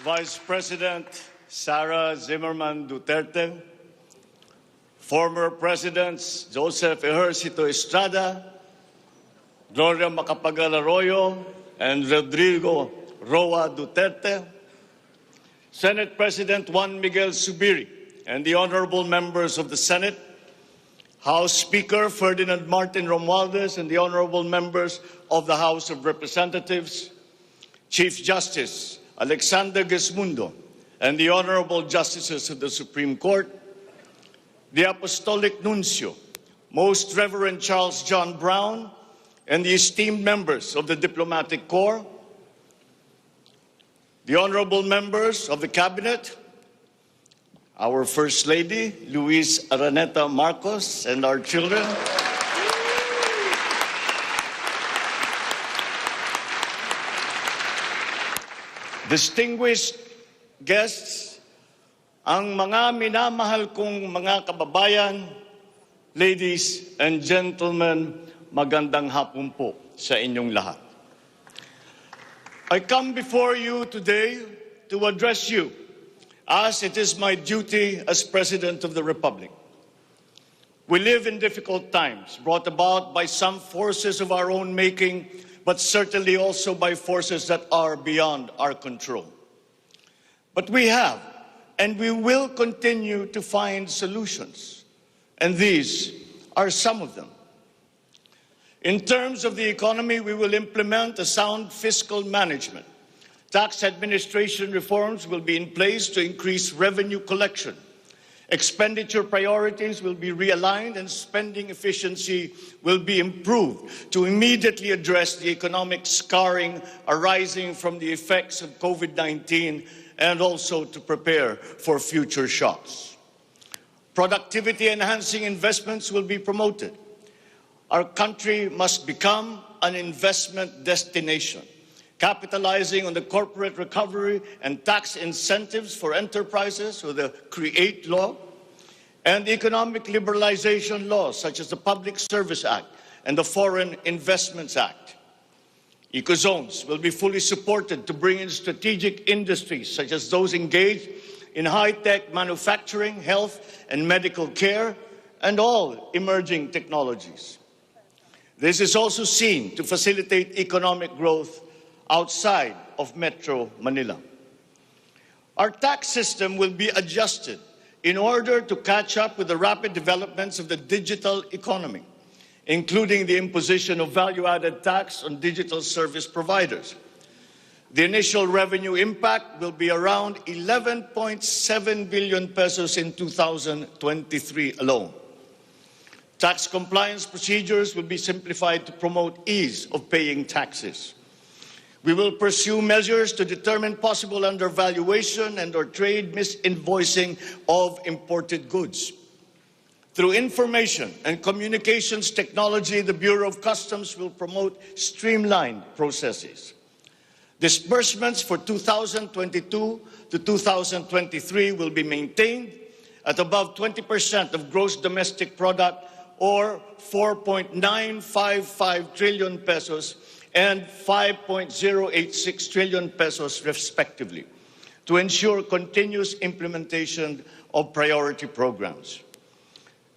Vice President Sara Zimmerman Duterte, former Presidents Joseph Ejercito Estrada, Gloria Macapagal Arroyo, and Rodrigo Roa Duterte, Senate President Juan Miguel Zubiri, and the honorable members of the Senate, House Speaker Ferdinand Martin Romualdez, and the honorable members of the House of Representatives, Chief Justice Alexander Gesmundo, and the honorable justices of the Supreme Court, the Apostolic Nuncio, Most Reverend Charles John Brown, and the esteemed members of the Diplomatic Corps, the honorable members of the Cabinet, our First Lady, Luis Araneta Marcos, and our children, distinguished guests, ang mga minamahal kong mga kababayan, ladies and gentlemen, magandang hapon po sa inyong lahat. I come before you today to address you as it is my duty as President of the Republic. We live in difficult times brought about by some forces of our own making, but certainly also by forces that are beyond our control. But we have, and we will continue to find solutions, and these are some of them. In terms of the economy, we will implement a sound fiscal management. Tax administration reforms will be in place to increase revenue collection. Expenditure priorities will be realigned and spending efficiency will be improved to immediately address the economic scarring arising from the effects of COVID-19 and also to prepare for future shocks. Productivity-enhancing investments will be promoted. Our country must become an investment destination, capitalizing on the corporate recovery and tax incentives for enterprises with the CREATE law and economic liberalization laws such as the Public Service Act and the Foreign Investments Act. Ecozones will be fully supported to bring in strategic industries such as those engaged in high-tech manufacturing, health and medical care, and all emerging technologies. This is also seen to facilitate economic growth outside of Metro Manila. Our tax system will be adjusted in order to catch up with the rapid developments of the digital economy, including the imposition of value-added tax on digital service providers. The initial revenue impact will be around 11.7 billion pesos in 2023 alone. Tax compliance procedures will be simplified to promote ease of paying taxes. We will pursue measures to determine possible undervaluation and/or trade misinvoicing of imported goods. Through information and communications technology, the Bureau of Customs will promote streamlined processes. Disbursements for 2022 to 2023 will be maintained at above 20% of gross domestic product, or 4.955 trillion pesos and 5.086 trillion pesos respectively, to ensure continuous implementation of priority programs.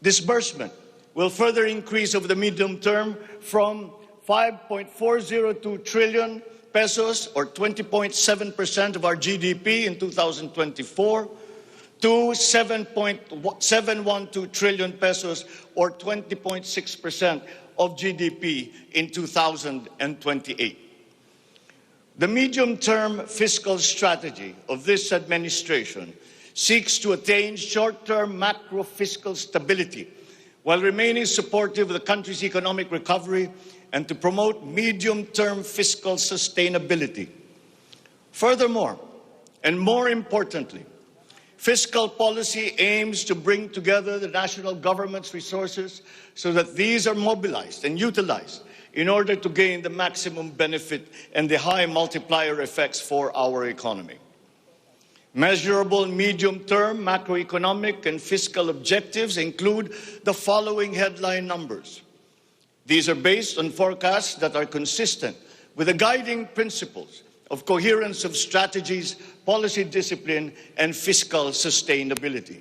Disbursement will further increase over the medium term from 5.402 trillion pesos, or 20.7% of our GDP in 2024, to 7.712 trillion pesos, or 20.6% of GDP in 2028. The medium-term fiscal strategy of this administration seeks to attain short-term macro-fiscal stability while remaining supportive of the country's economic recovery and to promote medium-term fiscal sustainability. Furthermore, and more importantly, fiscal policy aims to bring together the national government's resources so that these are mobilized and utilized in order to gain the maximum benefit and the high multiplier effects for our economy. Measurable medium-term macroeconomic and fiscal objectives include the following headline numbers. These are based on forecasts that are consistent with the guiding principles of coherence of strategies, policy discipline, and fiscal sustainability.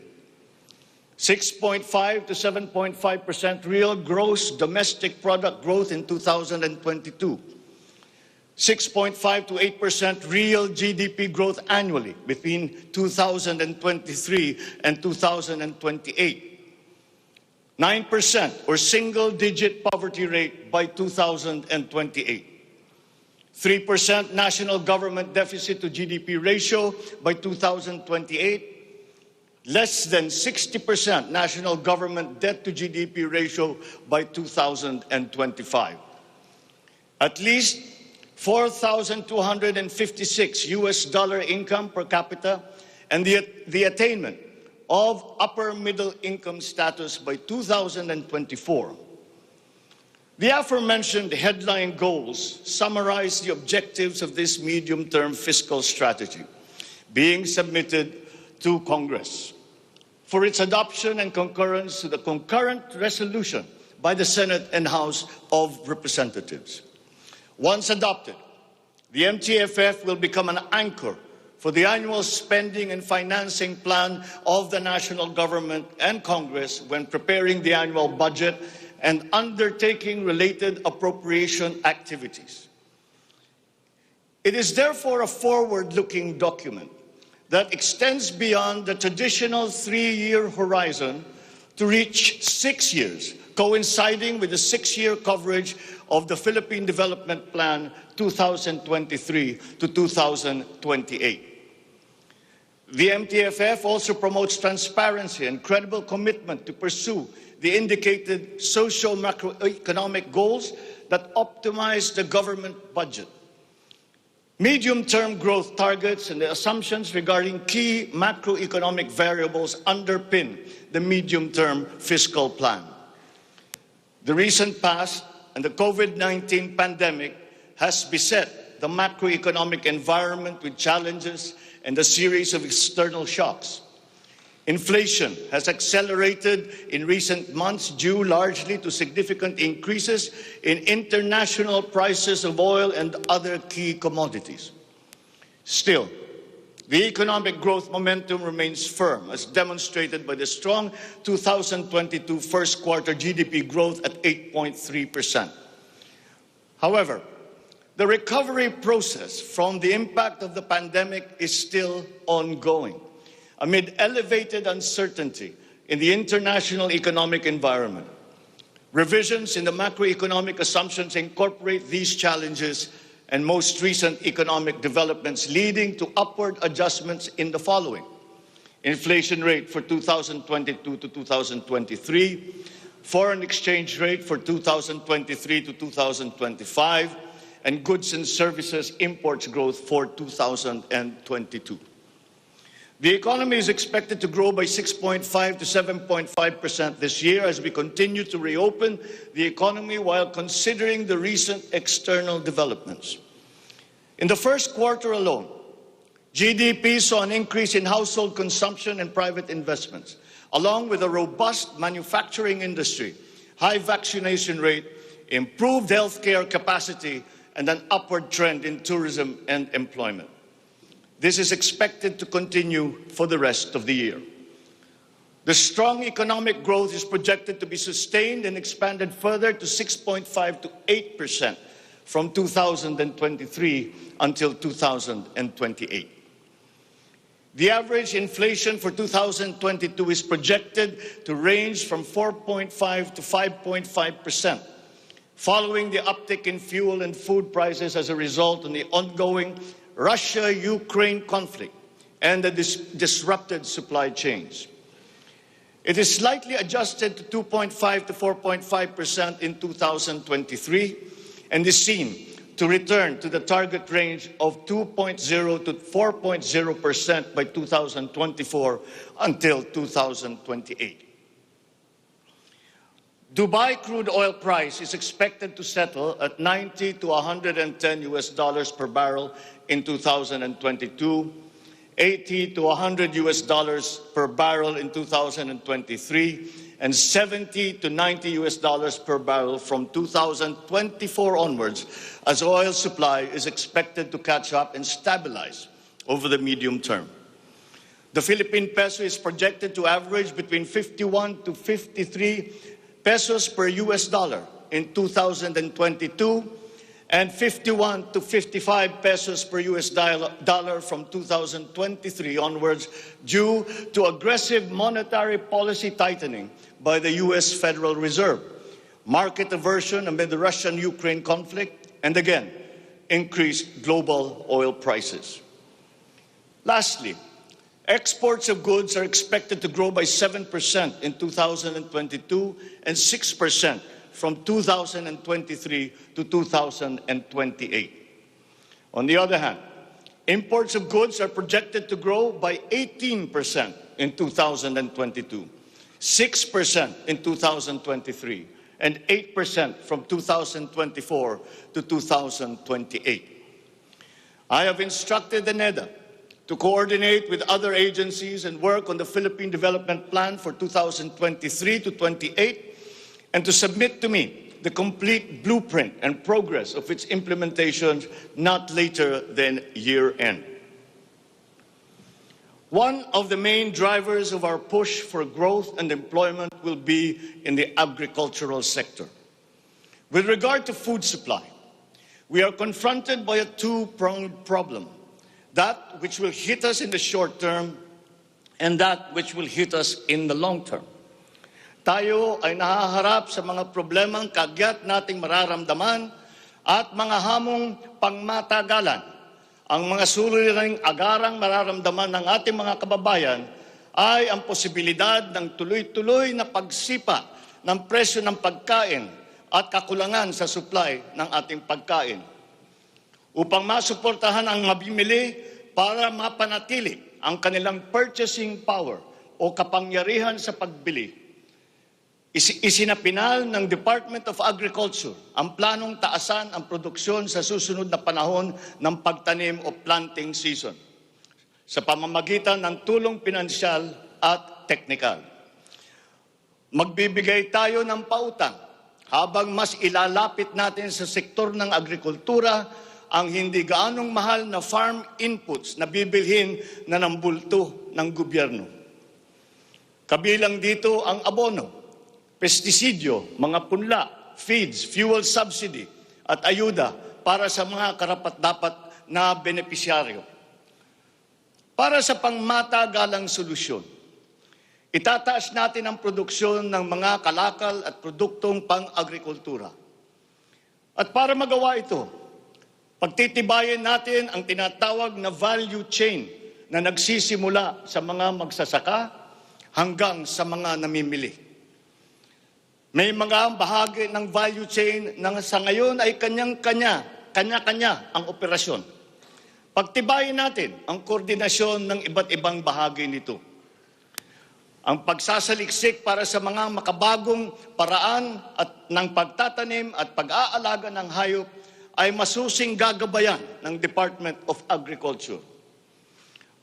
6.5 to 7.5% real gross domestic product growth in 2022. 6.5 to 8% real GDP growth annually between 2023 and 2028. 9% or single-digit poverty rate by 2028. 3% national government deficit to GDP ratio by 2028. Less than 60% national government debt to GDP ratio by 2025. At least $4,256 income per capita and the attainment of upper middle income status by 2024. The aforementioned headline goals summarize the objectives of this medium-term fiscal strategy being submitted to Congress for its adoption and concurrence to the concurrent resolution by the Senate and House of Representatives. Once adopted, the MTFF will become an anchor for the annual spending and financing plan of the national government and Congress when preparing the annual budget and undertaking related appropriation activities. It is therefore a forward-looking document that extends beyond the traditional 3-year horizon to reach 6 years, coinciding with the 6-year coverage of the Philippine Development Plan 2023 to 2028. The MTFF also promotes transparency and credible commitment to pursue the indicated socio-macroeconomic goals that optimize the government budget. Medium-term growth targets and the assumptions regarding key macroeconomic variables underpin the medium-term fiscal plan. The recent past and the COVID-19 pandemic has beset the macroeconomic environment with challenges and a series of external shocks. Inflation has accelerated in recent months due largely to significant increases in international prices of oil and other key commodities. Still, the economic growth momentum remains firm, as demonstrated by the strong 2022 first quarter GDP growth at 8.3%. However, the recovery process from the impact of the pandemic is still ongoing, amid elevated uncertainty in the international economic environment. Revisions in the macroeconomic assumptions incorporate these challenges and most recent economic developments, leading to upward adjustments in the following: inflation rate for 2022 to 2023, foreign exchange rate for 2023 to 2025, and goods and services imports growth for 2022. The economy is expected to grow by 6.5 to 7.5% this year as we continue to reopen the economy while considering the recent external developments. In the first quarter alone, GDP saw an increase in household consumption and private investments, along with a robust manufacturing industry, high vaccination rate, improved healthcare capacity, and an upward trend in tourism and employment. This is expected to continue for the rest of the year. The strong economic growth is projected to be sustained and expanded further to 6.5 to 8% from 2023 until 2028. The average inflation for 2022 is projected to range from 4.5 to 5.5%, following the uptick in fuel and food prices as a result of the ongoing Russia-Ukraine conflict and the disrupted supply chains. It is slightly adjusted to 2.5 to 4.5% in 2023 and is seen to return to the target range of 2.0 to 4.0% by 2024 until 2028. Dubai crude oil price is expected to settle at $90 to $110 per barrel in 2022, $80 to $100 per barrel in 2023, and 70 to 90 US dollars per barrel from 2024 onwards, as oil supply is expected to catch up and stabilize over the medium term. The Philippine peso is projected to average between 51 to 53 pesos per US dollar in 2022 and 51 to 55 pesos per US dollar from 2023 onwards due to aggressive monetary policy tightening by the US Federal Reserve, market aversion amid the Russian-Ukraine conflict, and again, increased global oil prices. Lastly, exports of goods are expected to grow by 7% in 2022 and 6% from 2023 to 2028. On the other hand, imports of goods are projected to grow by 18% in 2022, 6% in 2023, and 8% from 2024 to 2028. I have instructed the NEDA to coordinate with other agencies and work on the Philippine Development Plan for 2023 to 28 and to submit to me the complete blueprint and progress of its implementation not later than year-end. One of the main drivers of our push for growth and employment will be in the agricultural sector. With regard to food supply, we are confronted by a two-pronged problem, that which will hit us in the short term and that which will hit us in the long term. Tayo ay nahaharap sa mga problemang kagyat nating mararamdaman at mga hamong pangmatagalan. Ang mga suliraning agarang mararamdaman ng ating mga kababayan ay ang posibilidad ng tuloy-tuloy na pagsipa ng presyo ng pagkain at kakulangan sa supply ng ating pagkain. Upang masuportahan ang mabimili para mapanatili ang kanilang purchasing power o kapangyarihan sa pagbili, isinapinal ng Department of Agriculture ang planong taasan ang produksyon sa susunod na panahon ng pagtanim o planting season sa pamamagitan ng tulong pinansyal at teknikal. Magbibigay tayo ng pautang habang mas ilalapit natin sa sektor ng agrikultura ang hindi gaanong mahal na farm inputs na bibilhin na ng bulto ng gobyerno. Kabilang dito ang abono, pestisidyo, mga punla, feeds, fuel subsidy at ayuda para sa mga karapat-dapat na benepisyaryo. Para sa pangmatagalang solusyon, itataas natin ang produksyon ng mga kalakal at produktong pang-agrikultura. At para magawa ito, pagtitibayin natin ang tinatawag na value chain na nagsisimula sa mga magsasaka hanggang sa mga namimili. May mga bahagi ng value chain na sa ngayon ay kanya-kanya ang operasyon. Pagtibayin natin ang koordinasyon ng iba't ibang bahagi nito. Ang pagsasaliksik para sa mga makabagong paraan at ng pagtatanim at pag-aalaga ng hayop ay masusing gagabayan ng Department of Agriculture.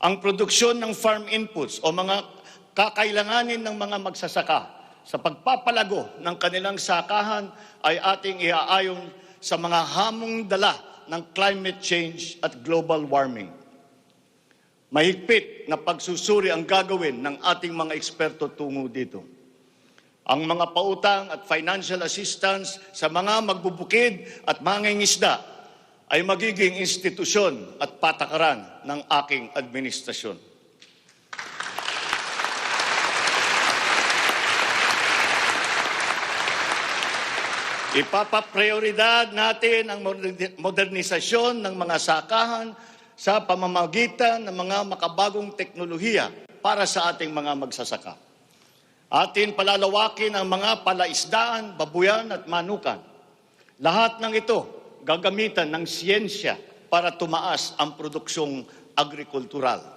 Ang produksyon ng farm inputs o mga kakailanganin ng mga magsasaka sa pagpapalago ng kanilang sakahan ay ating iaayon sa mga hamong dala ng climate change at global warming. Mahigpit na pagsusuri ang gagawin ng ating mga eksperto tungo dito. Ang mga pautang at financial assistance sa mga magbubukid at mangingisda ay magiging institusyon at patakaran ng aking administrasyon. Ipapaprioridad natin ang modernisasyon ng mga sakahan sa pamamagitan ng mga makabagong teknolohiya para sa ating mga magsasaka. Atin palalawakin ang mga palaisdaan, babuyan at manukan. Lahat ng ito gagamitan ng siyensya para tumaas ang produksyong agrikultural.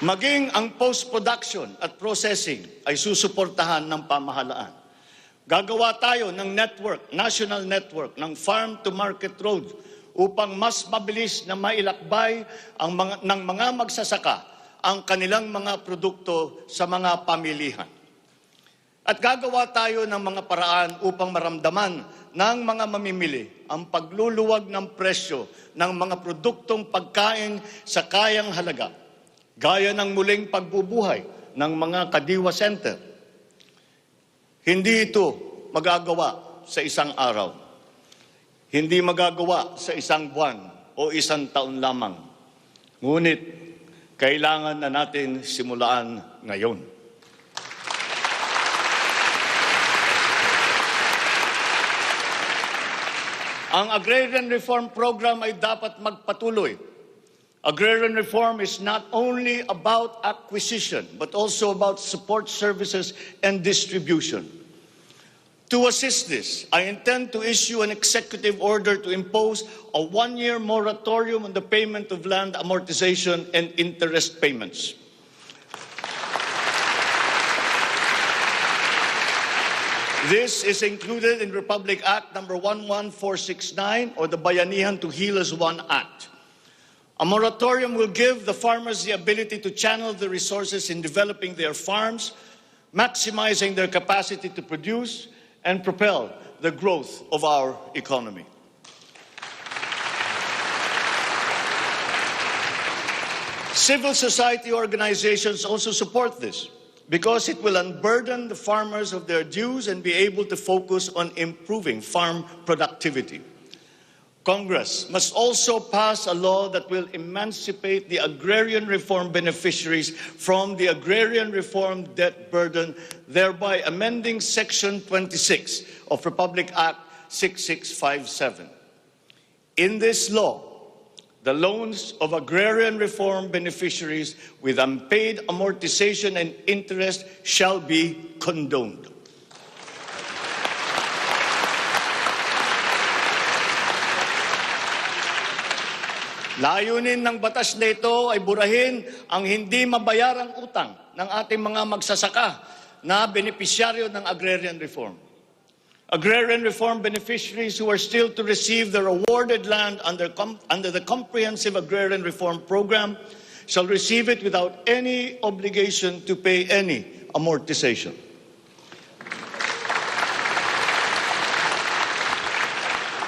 Maging ang post-production at processing ay susuportahan ng pamahalaan. Gagawa tayo ng network, national network ng farm-to-market road upang mas mabilis na mailakbay ng mga magsasaka ang kanilang mga produkto sa mga pamilihan. At gagawa tayo ng mga paraan upang maramdaman ng mga mamimili ang pagluluwag ng presyo ng mga produktong pagkain sa kayang halaga, gaya ng muling pagbubuhay ng mga Kadiwa Center. Hindi ito magagawa sa isang araw. Hindi magagawa sa isang buwan o isang taon lamang. Ngunit, kailangan na natin simulaan ngayon. Ang Agrarian Reform Program ay dapat magpatuloy. Agrarian reform is not only about acquisition, but also about support services and distribution. To assist this, I intend to issue an executive order to impose a one-year moratorium on the payment of land amortization and interest payments. This is included in Republic Act number 11469, or the Bayanihan to Heal as One Act. A moratorium will give the farmers the ability to channel the resources in developing their farms, maximizing their capacity to produce, and propel the growth of our economy. Civil society organizations also support this, because it will unburden the farmers of their dues and be able to focus on improving farm productivity. Congress must also pass a law that will emancipate the agrarian reform beneficiaries from the agrarian reform debt burden, thereby amending Section 26 of Republic Act 6657. In this law, the loans of agrarian reform beneficiaries with unpaid amortization and interest shall be condoned. Layunin ng batas na ito ay burahin ang hindi mabayarang utang ng ating mga magsasaka na benepisyaryo ng agrarian reform. Agrarian reform beneficiaries who are still to receive their awarded land under the Comprehensive Agrarian Reform Program shall receive it without any obligation to pay any amortization.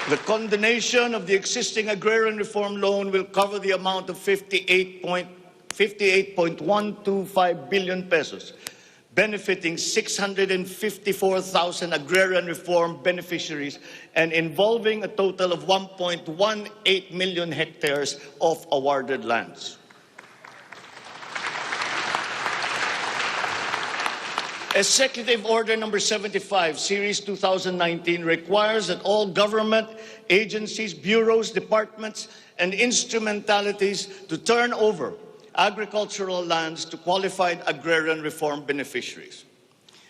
The condonation of the existing agrarian reform loan will cover the amount of 58.125 billion pesos, benefiting 654,000 agrarian reform beneficiaries and involving a total of 1.18 million hectares of awarded lands. Executive Order number 75, Series 2019, requires that all government agencies, bureaus, departments, and instrumentalities to turn over agricultural lands to qualified agrarian reform beneficiaries.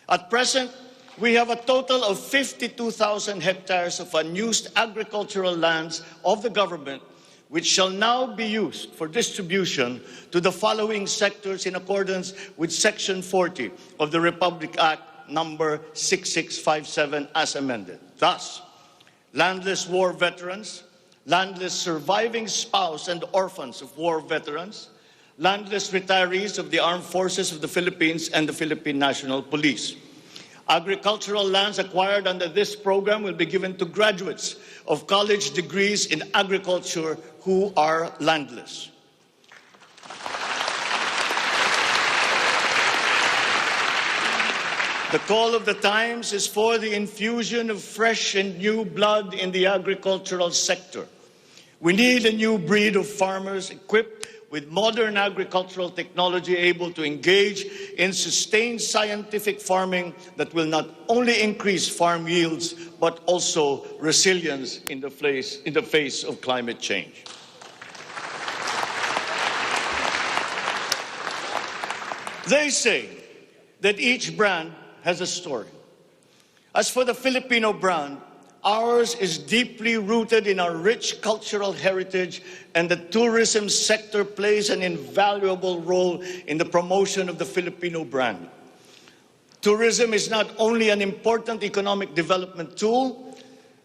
At present, we have a total of 52,000 hectares of unused agricultural lands of the government, which shall now be used for distribution to the following sectors in accordance with Section 40 of the Republic Act number 6657 as amended. Thus, landless war veterans, landless surviving spouse and orphans of war veterans, landless retirees of the Armed Forces of the Philippines and the Philippine National Police. Agricultural lands acquired under this program will be given to graduates of college degrees in agriculture who are landless. The call of the times is for the infusion of fresh and new blood in the agricultural sector. We need a new breed of farmers equipped with modern agricultural technology, able to engage in sustained scientific farming that will not only increase farm yields, but also resilience in the face of climate change. They say that each brand has a story. As for the Filipino brand, ours is deeply rooted in our rich cultural heritage, and the tourism sector plays an invaluable role in the promotion of the Filipino brand. Tourism is not only an important economic development tool,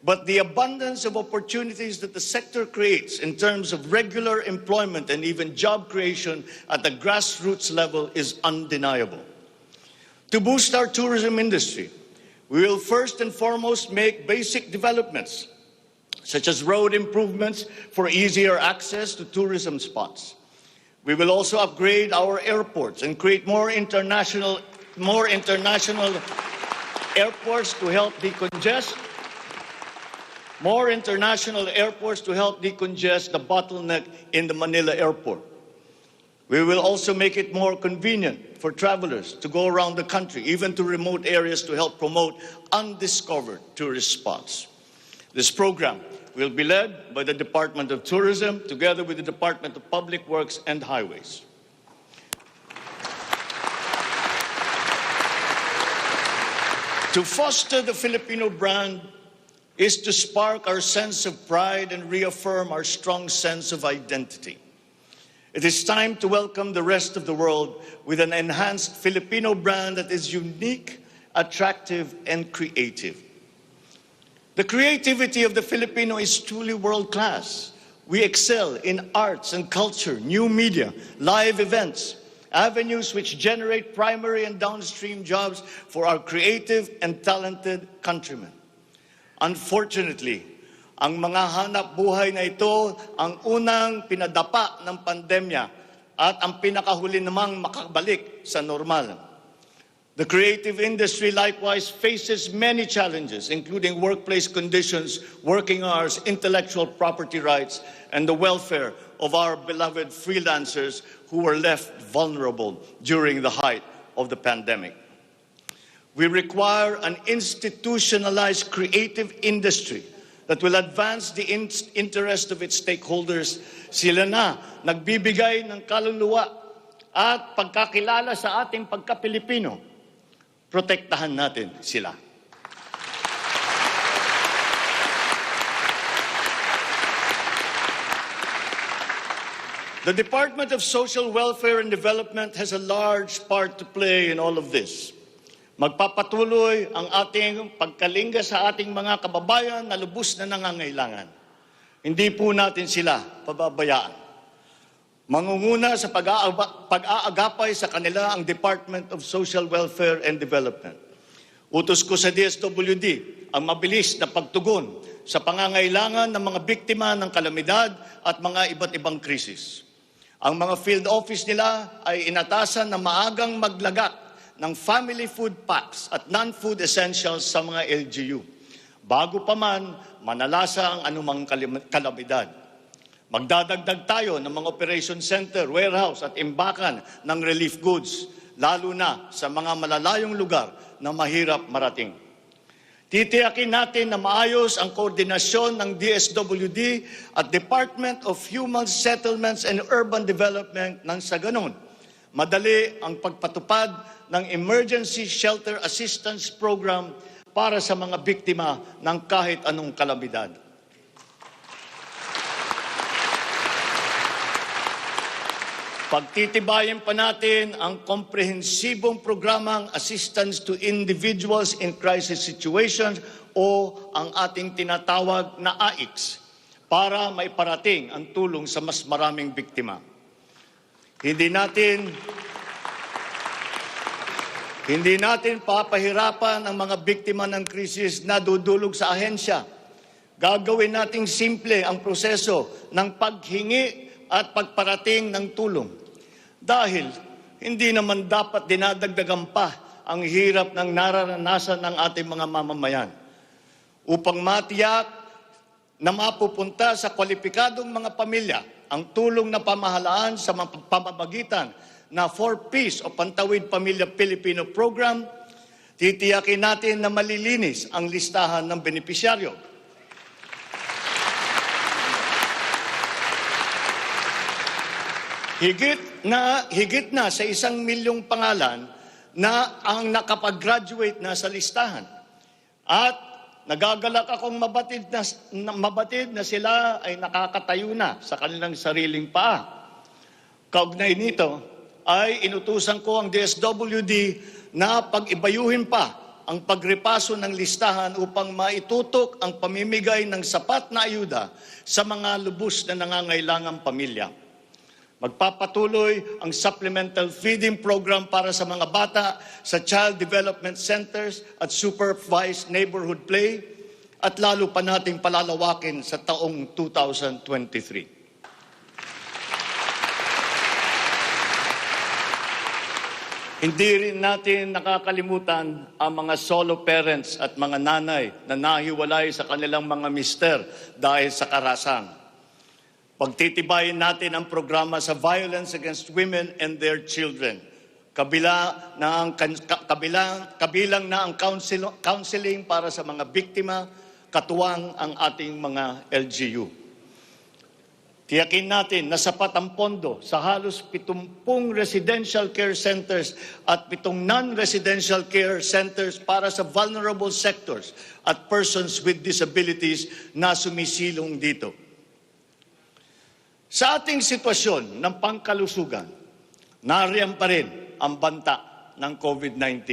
but the abundance of opportunities that the sector creates in terms of regular employment and even job creation at the grassroots level is undeniable. To boost our tourism industry, we will first and foremost make basic developments, such as road improvements for easier access to tourism spots. We will also upgrade our airports and create more international airports to help decongest the bottleneck in the Manila airport. We will also make it more convenient for travelers to go around the country, even to remote areas, to help promote undiscovered tourist spots. This program will be led by the Department of Tourism together with the Department of Public Works and Highways. To foster the Filipino brand is to spark our sense of pride and reaffirm our strong sense of identity. It is time to welcome the rest of the world with an enhanced Filipino brand that is unique, attractive, and creative. The creativity of the Filipino is truly world-class. We excel in arts and culture, new media, live events, avenues which generate primary and downstream jobs for our creative and talented countrymen. Unfortunately, ang mga hanap buhay na ito ang unang pinadapa ng pandemya at ang pinakahuli namang makabalik sa normal. The creative industry likewise faces many challenges, including workplace conditions, working hours, intellectual property rights, and the welfare of our beloved freelancers who were left vulnerable during the height of the pandemic. We require an institutionalized creative industry that will advance the interest of its stakeholders. Sila na nagbibigay ng kaluluwa at pagkakilala sa ating pagka-Pilipino. Protektahan natin sila. The Department of Social Welfare and Development has a large part to play in all of this. Magpapatuloy ang ating pagkalinga sa ating mga kababayan na lubos na nangangailangan. Hindi po natin sila pababayaan. Mangunguna sa pag-aagapay sa kanila ang Department of Social Welfare and Development. Utos ko sa DSWD ang mabilis na pagtugon sa pangangailangan ng mga biktima ng kalamidad at mga iba't ibang krisis. Ang mga field office nila ay inatasan na maagang maglagak ng family food packs at non-food essentials sa mga LGU, bago pa man manalasa ang anumang kalamidad. Magdadagdag tayo ng mga operation center, warehouse at imbakan ng relief goods, lalo na sa mga malalayong lugar na mahirap marating. Titiyakin natin na maayos ang koordinasyon ng DSWD at Department of Human Settlements and Urban Development nang sa ganon madali ang pagpatupad ng Emergency Shelter Assistance Program para sa mga biktima ng kahit anong kalamidad. Pagtitibayin pa natin ang komprehensibong programang Assistance to Individuals in Crisis Situations o ang ating tinatawag na AICS para maiparating ang tulong sa mas maraming biktima. Hindi natin papahirapan ang mga biktima ng krisis na dudulog sa ahensya. Gagawin nating simple ang proseso ng paghingi at pagparating ng tulong. Dahil hindi naman dapat dinadagdagan pa ang hirap ng nararanasan ng ating mga mamamayan. Upang matiyak na mapupunta sa kwalipikadong mga pamilya ang tulong na pamahalaan sa pamamagitan na 4Ps o Pantawid Pamilya Pilipino Program, titiyakin natin na malilinis ang listahan ng benepisyaryo. Higit na sa 1 milyong pangalan na ang nakapag-graduate na sa listahan. At nagagalak akong mabatid na sila ay nakakatayo na sa kanilang sariling paa. Kaugnay nito ay inutusan ko ang DSWD na pag-ibayuhin pa ang pagrepaso ng listahan upang maitutok ang pamimigay ng sapat na ayuda sa mga lubos na nangangailangang pamilya. Magpapatuloy ang supplemental feeding program para sa mga bata sa child development centers at supervised neighborhood play at lalo pa nating palalawakin sa taong 2023. Hindi rin natin nakakalimutan ang mga solo parents at mga nanay na nahiwalay sa kanilang mga mister dahil sa karahasan. Pagtitibayin natin ang programa sa violence against women and their children. Kabilang na ang counseling para sa mga biktima, katuwang ang ating mga LGU. Tiyakin natin na sapat ang pondo sa halos 70 residential care centers at 7 non-residential care centers para sa vulnerable sectors at persons with disabilities na sumisilong dito. Sa ating sitwasyon ng pangkalusugan, nariyan pa rin ang banta ng COVID-19.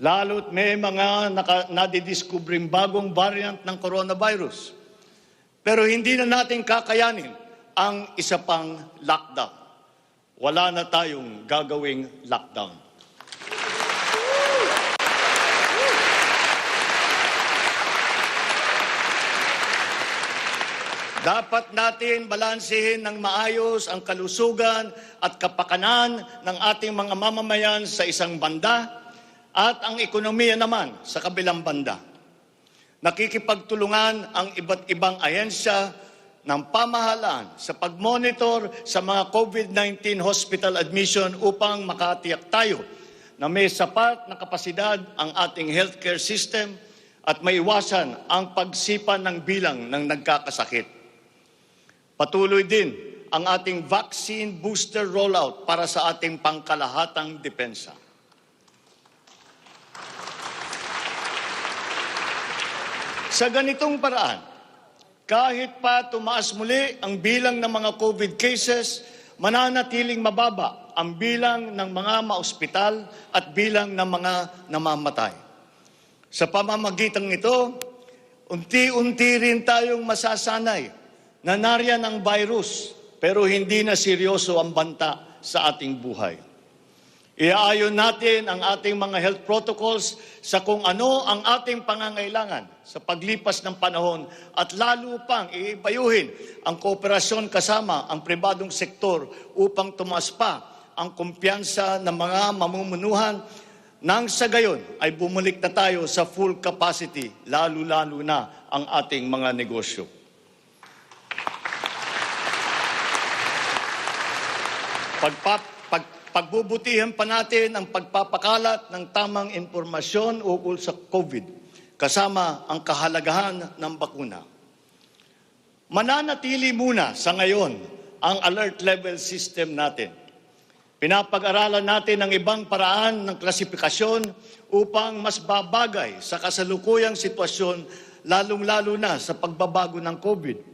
Lalo't may mga nadidiscovering bagong variant ng coronavirus. Pero hindi na natin kakayanin ang isa pang lockdown. Wala na tayong gagawing lockdown. Dapat natin balansehin ng maayos ang kalusugan at kapakanan ng ating mga mamamayan sa isang banda at ang ekonomiya naman sa kabilang banda. Nakikipagtulungan ang iba't ibang ahensya ng pamahalaan sa pag-monitor sa mga COVID-19 hospital admission upang makatiyak tayo na may sapat na kapasidad ang ating healthcare system at maiwasan ang pagsipa ng bilang ng nagkakasakit. Patuloy din ang ating vaccine booster rollout para sa ating pangkalahatang depensa. Sa ganitong paraan, kahit pa tumaas muli ang bilang ng mga COVID cases, mananatiling mababa ang bilang ng mga maospital at bilang ng mga namamatay. Sa pamamagitan nito, unti-unti rin tayong masasanay na nariyan ang virus pero hindi na seryoso ang banta sa ating buhay. Iaayon natin ang ating mga health protocols sa kung ano ang ating pangangailangan sa paglipas ng panahon at lalo pang iibayuhin ang kooperasyon kasama ang pribadong sektor upang tumaas pa ang kumpiyansa ng mga mamumunuhan nang sa gayon ay bumalik na tayo sa full capacity, lalo-lalo na ang ating mga negosyo. Pagbubutihan pa natin ang pagpapakalat ng tamang impormasyon ukol sa COVID, kasama ang kahalagahan ng bakuna. Mananatili muna sa ngayon ang alert level system natin. Pinapag-aralan natin ang ibang paraan ng klasifikasyon upang mas babagay sa kasalukuyang sitwasyon, lalong-lalo na sa pagbabago ng COVID.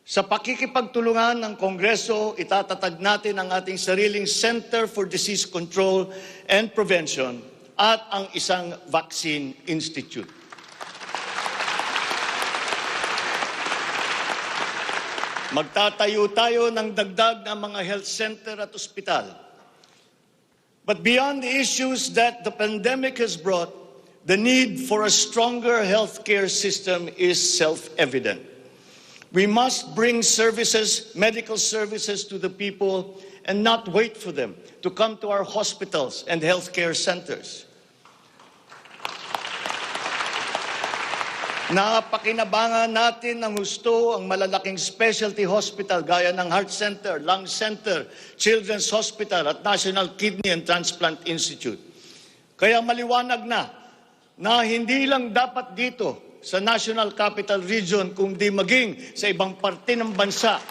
Sa pakikipagtulungan ng Kongreso, itatatag natin ang ating sariling Center for Disease Control and Prevention at ang isang Vaccine Institute. Magtatayo tayo ng dagdag na mga health center at ospital. But beyond the issues that the pandemic has brought, the need for a stronger healthcare system is self-evident. We must bring services, medical services to the people and not wait for them to come to our hospitals and healthcare centers. Napakinabangan natin ng husto ang malalaking specialty hospital gaya ng Heart Center, Lung Center, Children's Hospital at National Kidney and Transplant Institute. Kaya maliwanag na hindi lang dapat dito sa National Capital Region kundi maging sa ibang parte ng bansa.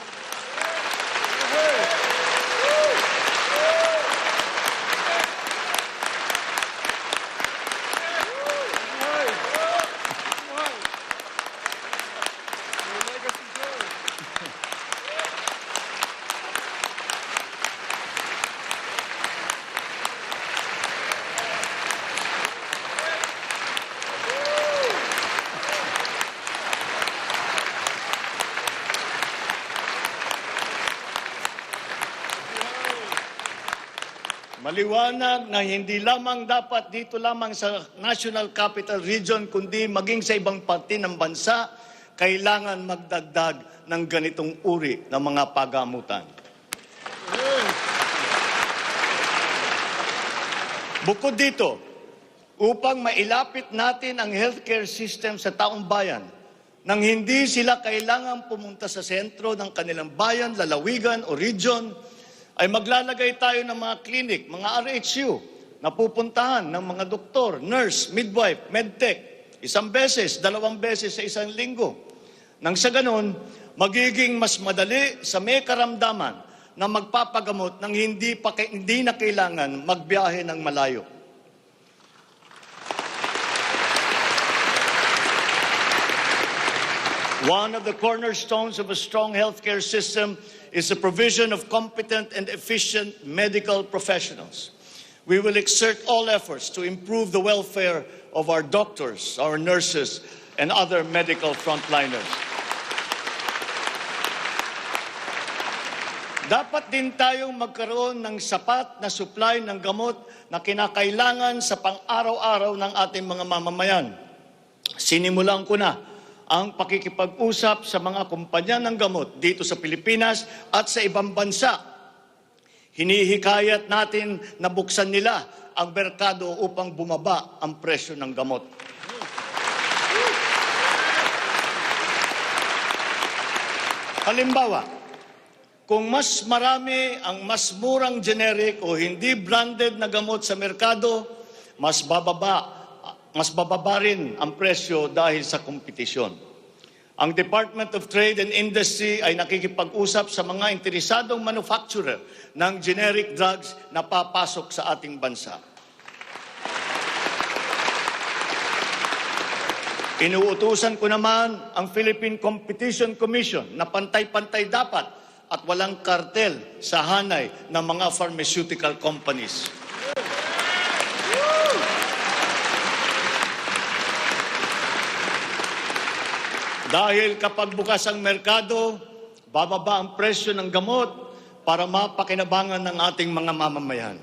Maliwanag na hindi lamang dapat dito lamang sa National Capital Region, kundi maging sa ibang parte ng bansa, kailangan magdagdag ng ganitong uri ng mga pagamutan. Bukod dito, upang mailapit natin ang healthcare system sa taong bayan, nang hindi sila kailangang pumunta sa sentro ng kanilang bayan, lalawigan o region, ay maglalagay tayo ng mga clinic, mga RHU, na pupuntahan ng mga doktor, nurse, midwife, medtech, 1 beses, 2 beses sa 1 linggo. Nang sa ganon, magiging mas madali sa may karamdaman na magpapagamot nang hindi na kailangan magbiyahe ng malayo. One of the cornerstones of a strong healthcare system is the provision of competent and efficient medical professionals. We will exert all efforts to improve the welfare of our doctors, our nurses, and other medical frontliners. Dapat din tayong magkaroon ng sapat na supply ng gamot na kinakailangan sa pang-araw-araw ng ating mga mamamayan. Sinimulan ko na ang pakikipag-usap sa mga kumpanya ng gamot dito sa Pilipinas at sa ibang bansa. Hinihikayat natin na buksan nila ang merkado upang bumaba ang presyo ng gamot. Halimbawa, kung mas marami ang mas murang generic o hindi branded na gamot sa merkado, mas bababa rin ang presyo dahil sa kompetisyon. Ang Department of Trade and Industry ay nakikipag-usap sa mga interesadong manufacturer ng generic drugs na papasok sa ating bansa. Inuutusan ko naman ang Philippine Competition Commission na pantay-pantay dapat at walang kartel sa hanay ng mga pharmaceutical companies. Dahil kapag bukas ang merkado, bababa ang presyo ng gamot para mapakinabangan ng ating mga mamamayan.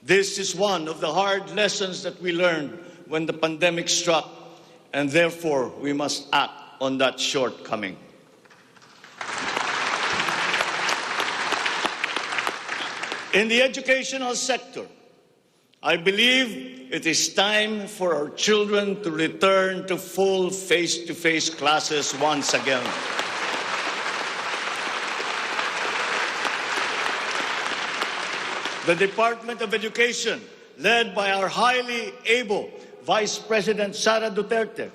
This is one of the hard lessons that we learned when the pandemic struck, and therefore we must act on that shortcoming. In the educational sector, I believe it is time for our children to return to full face-to-face classes once again. The Department of Education, led by our highly able Vice President Sara Duterte,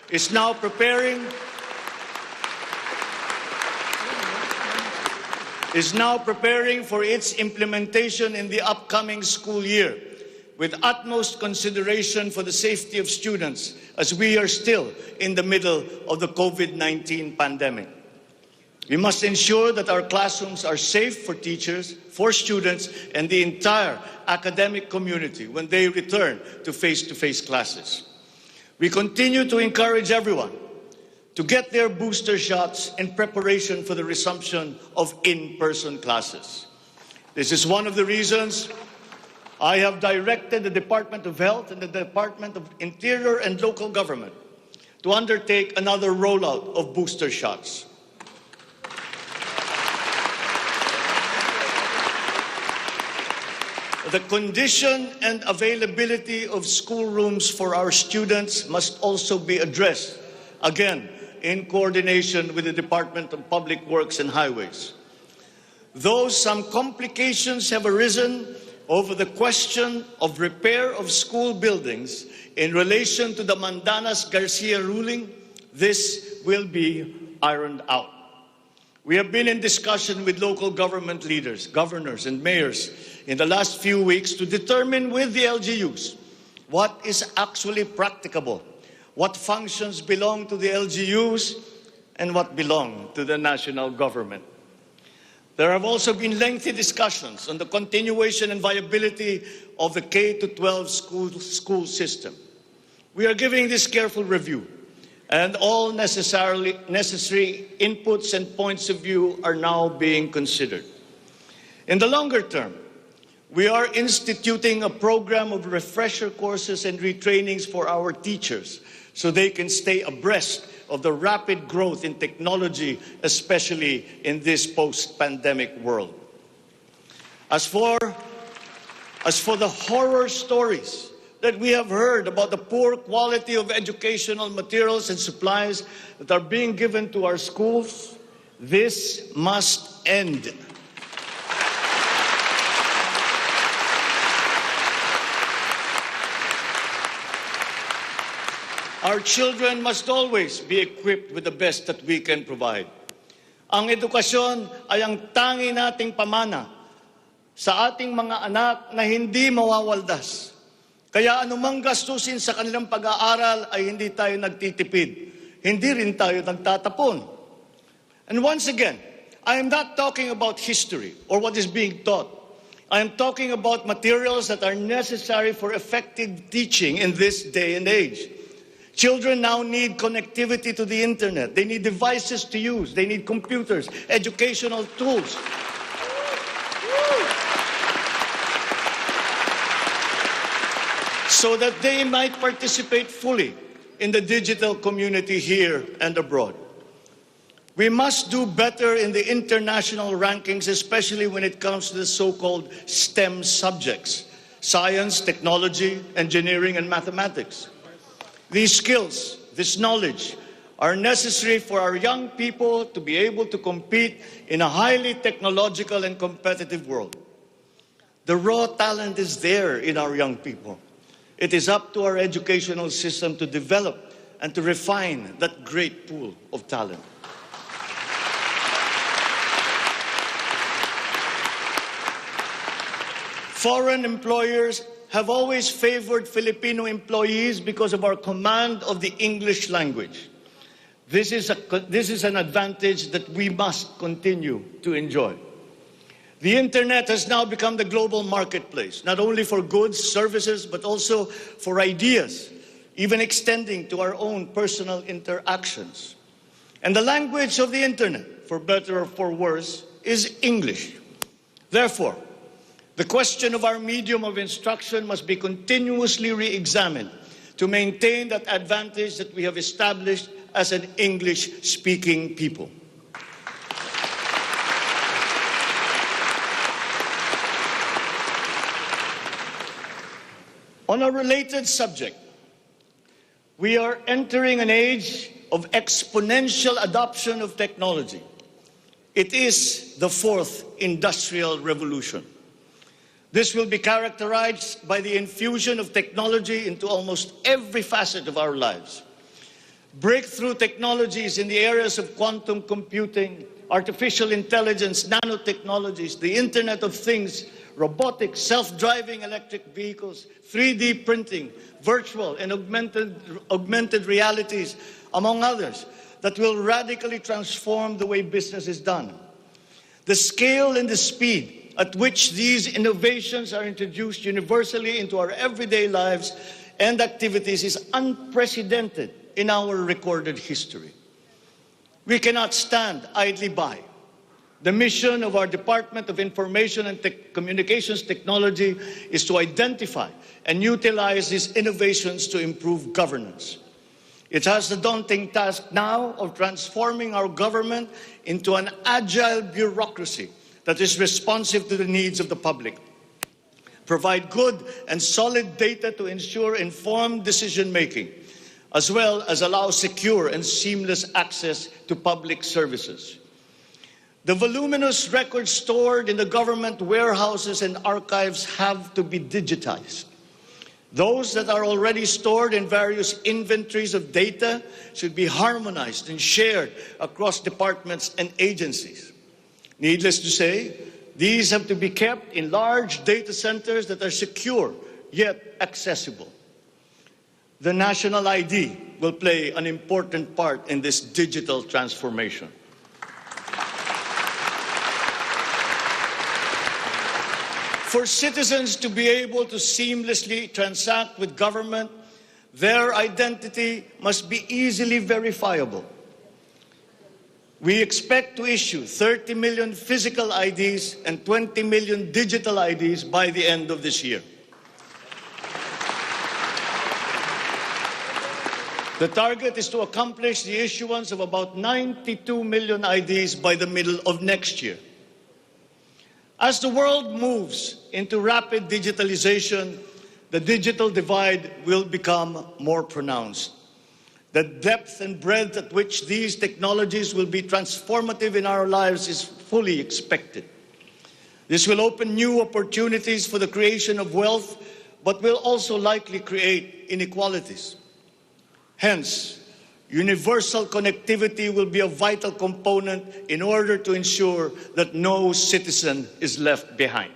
is now preparing for its implementation in the upcoming school year, with utmost consideration for the safety of students as we are still in the middle of the COVID-19 pandemic. We must ensure that our classrooms are safe for teachers, for students, and the entire academic community when they return to face-to-face classes. We continue to encourage everyone to get their booster shots in preparation for the resumption of in-person classes. This is one of the reasons I have directed the Department of Health and the Department of Interior and Local Government to undertake another rollout of booster shots. The condition and availability of schoolrooms for our students must also be addressed, again, in coordination with the Department of Public Works and Highways. Though some complications have arisen over the question of repair of school buildings in relation to the Mandanas-Garcia ruling, this will be ironed out. We have been in discussion with local government leaders, governors, and mayors in the last few weeks to determine with the LGUs what is actually practicable, what functions belong to the LGUs, and what belong to the national government. There have also been lengthy discussions on the continuation and viability of the K-12 school system. We are giving this careful review, and all necessary inputs and points of view are now being considered. In the longer term, We are instituting a program of refresher courses and retrainings for our teachers so they can stay abreast of the rapid growth in technology, especially in this post-pandemic world. As for the horror stories that we have heard about the poor quality of educational materials and supplies that are being given to our schools, this must end. Our children must always be equipped with the best that we can provide. Ang edukasyon ay ang tangi nating pamana sa ating mga anak na hindi mawawaldas. Kaya anumang gastusin sa kanilang pag-aaral ay hindi tayo nagtitipid. Hindi rin tayo nagtatapon. And once again, I am not talking about history or what is being taught. I am talking about materials that are necessary for effective teaching in this day and age. Children now need connectivity to the internet. They need devices to use. They need computers, educational tools. So that they might participate fully in the digital community here and abroad. We must do better in the international rankings, especially when it comes to the so-called STEM subjects: science, technology, engineering, and mathematics. These skills, this knowledge, are necessary for our young people to be able to compete in a highly technological and competitive world. The raw talent is there in our young people. It is up to our educational system to develop and to refine that great pool of talent. Foreign employers have always favored Filipino employees because of our command of the English language. This is an advantage that we must continue to enjoy. The internet has now become the global marketplace, not only for goods, services, but also for ideas, even extending to our own personal interactions. And the language of the internet, for better or for worse, is English. Therefore, the question of our medium of instruction must be continuously re-examined to maintain that advantage that we have established as an English-speaking people. On a related subject, we are entering an age of exponential adoption of technology. It is the fourth industrial revolution. This will be characterized by the infusion of technology into almost every facet of our lives. Breakthrough technologies in the areas of quantum computing, artificial intelligence, nanotechnologies, the Internet of Things, robotics, self-driving electric vehicles, 3D printing, virtual and augmented realities, among others, that will radically transform the way business is done. The scale and the speed at which these innovations are introduced universally into our everyday lives and activities is unprecedented in our recorded history. We cannot stand idly by. The mission of our Department of Information and Communications Technology is to identify and utilize these innovations to improve governance. It has the daunting task now of transforming our government into an agile bureaucracy that is responsive to the needs of the public. Provide good and solid data to ensure informed decision-making, as well as allow secure and seamless access to public services. The voluminous records stored in the government warehouses and archives have to be digitized. Those that are already stored in various inventories of data should be harmonized and shared across departments and agencies. Needless to say, these have to be kept in large data centers that are secure yet accessible. The national ID will play an important part in this digital transformation. For citizens to be able to seamlessly transact with government, their identity must be easily verifiable. We expect to issue 30 million physical IDs and 20 million digital IDs by the end of this year. The target is to accomplish the issuance of about 92 million IDs by the middle of next year. As the world moves into rapid digitalization, the digital divide will become more pronounced. The depth and breadth at which these technologies will be transformative in our lives is fully expected. This will open new opportunities for the creation of wealth, but will also likely create inequalities. Hence, universal connectivity will be a vital component in order to ensure that no citizen is left behind.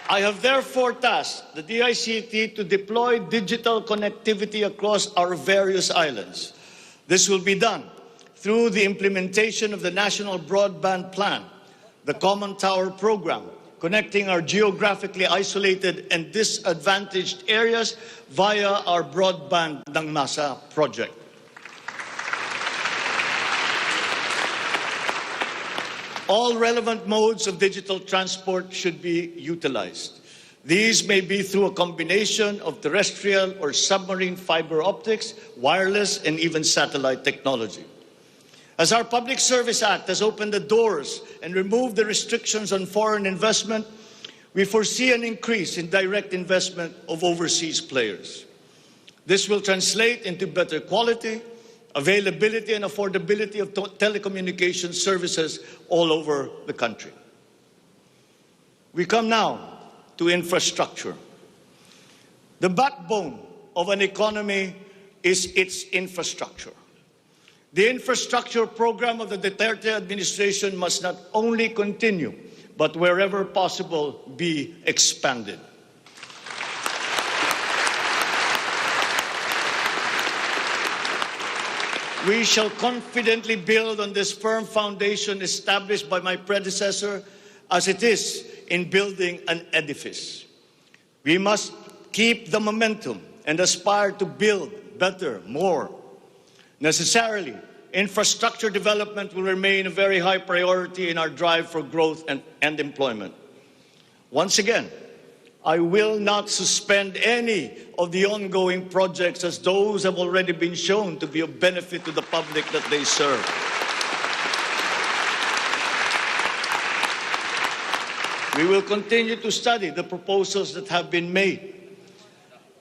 I have therefore tasked the DICT to deploy digital connectivity across our various islands. This will be done through the implementation of the National Broadband Plan, the Common Tower Program, connecting our geographically isolated and disadvantaged areas via our Broadband ng Masa project. All relevant modes of digital transport should be utilized. These may be through a combination of terrestrial or submarine fiber optics, wireless, and even satellite technology. As our Public Service Act has opened the doors and removed the restrictions on foreign investment, we foresee an increase in direct investment of overseas players. This will translate into better quality, availability, and affordability of telecommunication services all over the country. We come now to infrastructure. The backbone of an economy is its infrastructure. The infrastructure program of the Duterte administration must not only continue, but wherever possible, be expanded. We shall confidently build on this firm foundation established by my predecessor, as it is in building an edifice. We must keep the momentum and aspire to build better, more. Necessarily, infrastructure development will remain a very high priority in our drive for growth and employment. Once again, I will not suspend any of the ongoing projects, as those have already been shown to be of benefit to the public that they serve. We will continue to study the proposals that have been made.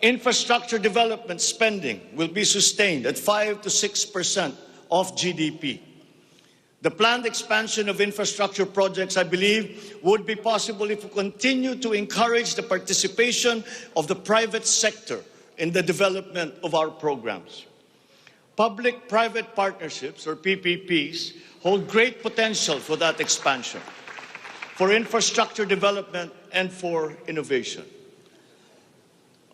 Infrastructure development spending will be sustained at 5 to 6% of GDP. The planned expansion of infrastructure projects, I believe, would be possible if we continue to encourage the participation of the private sector in the development of our programs. Public-private partnerships, or PPPs, hold great potential for that expansion, for infrastructure development, and for innovation.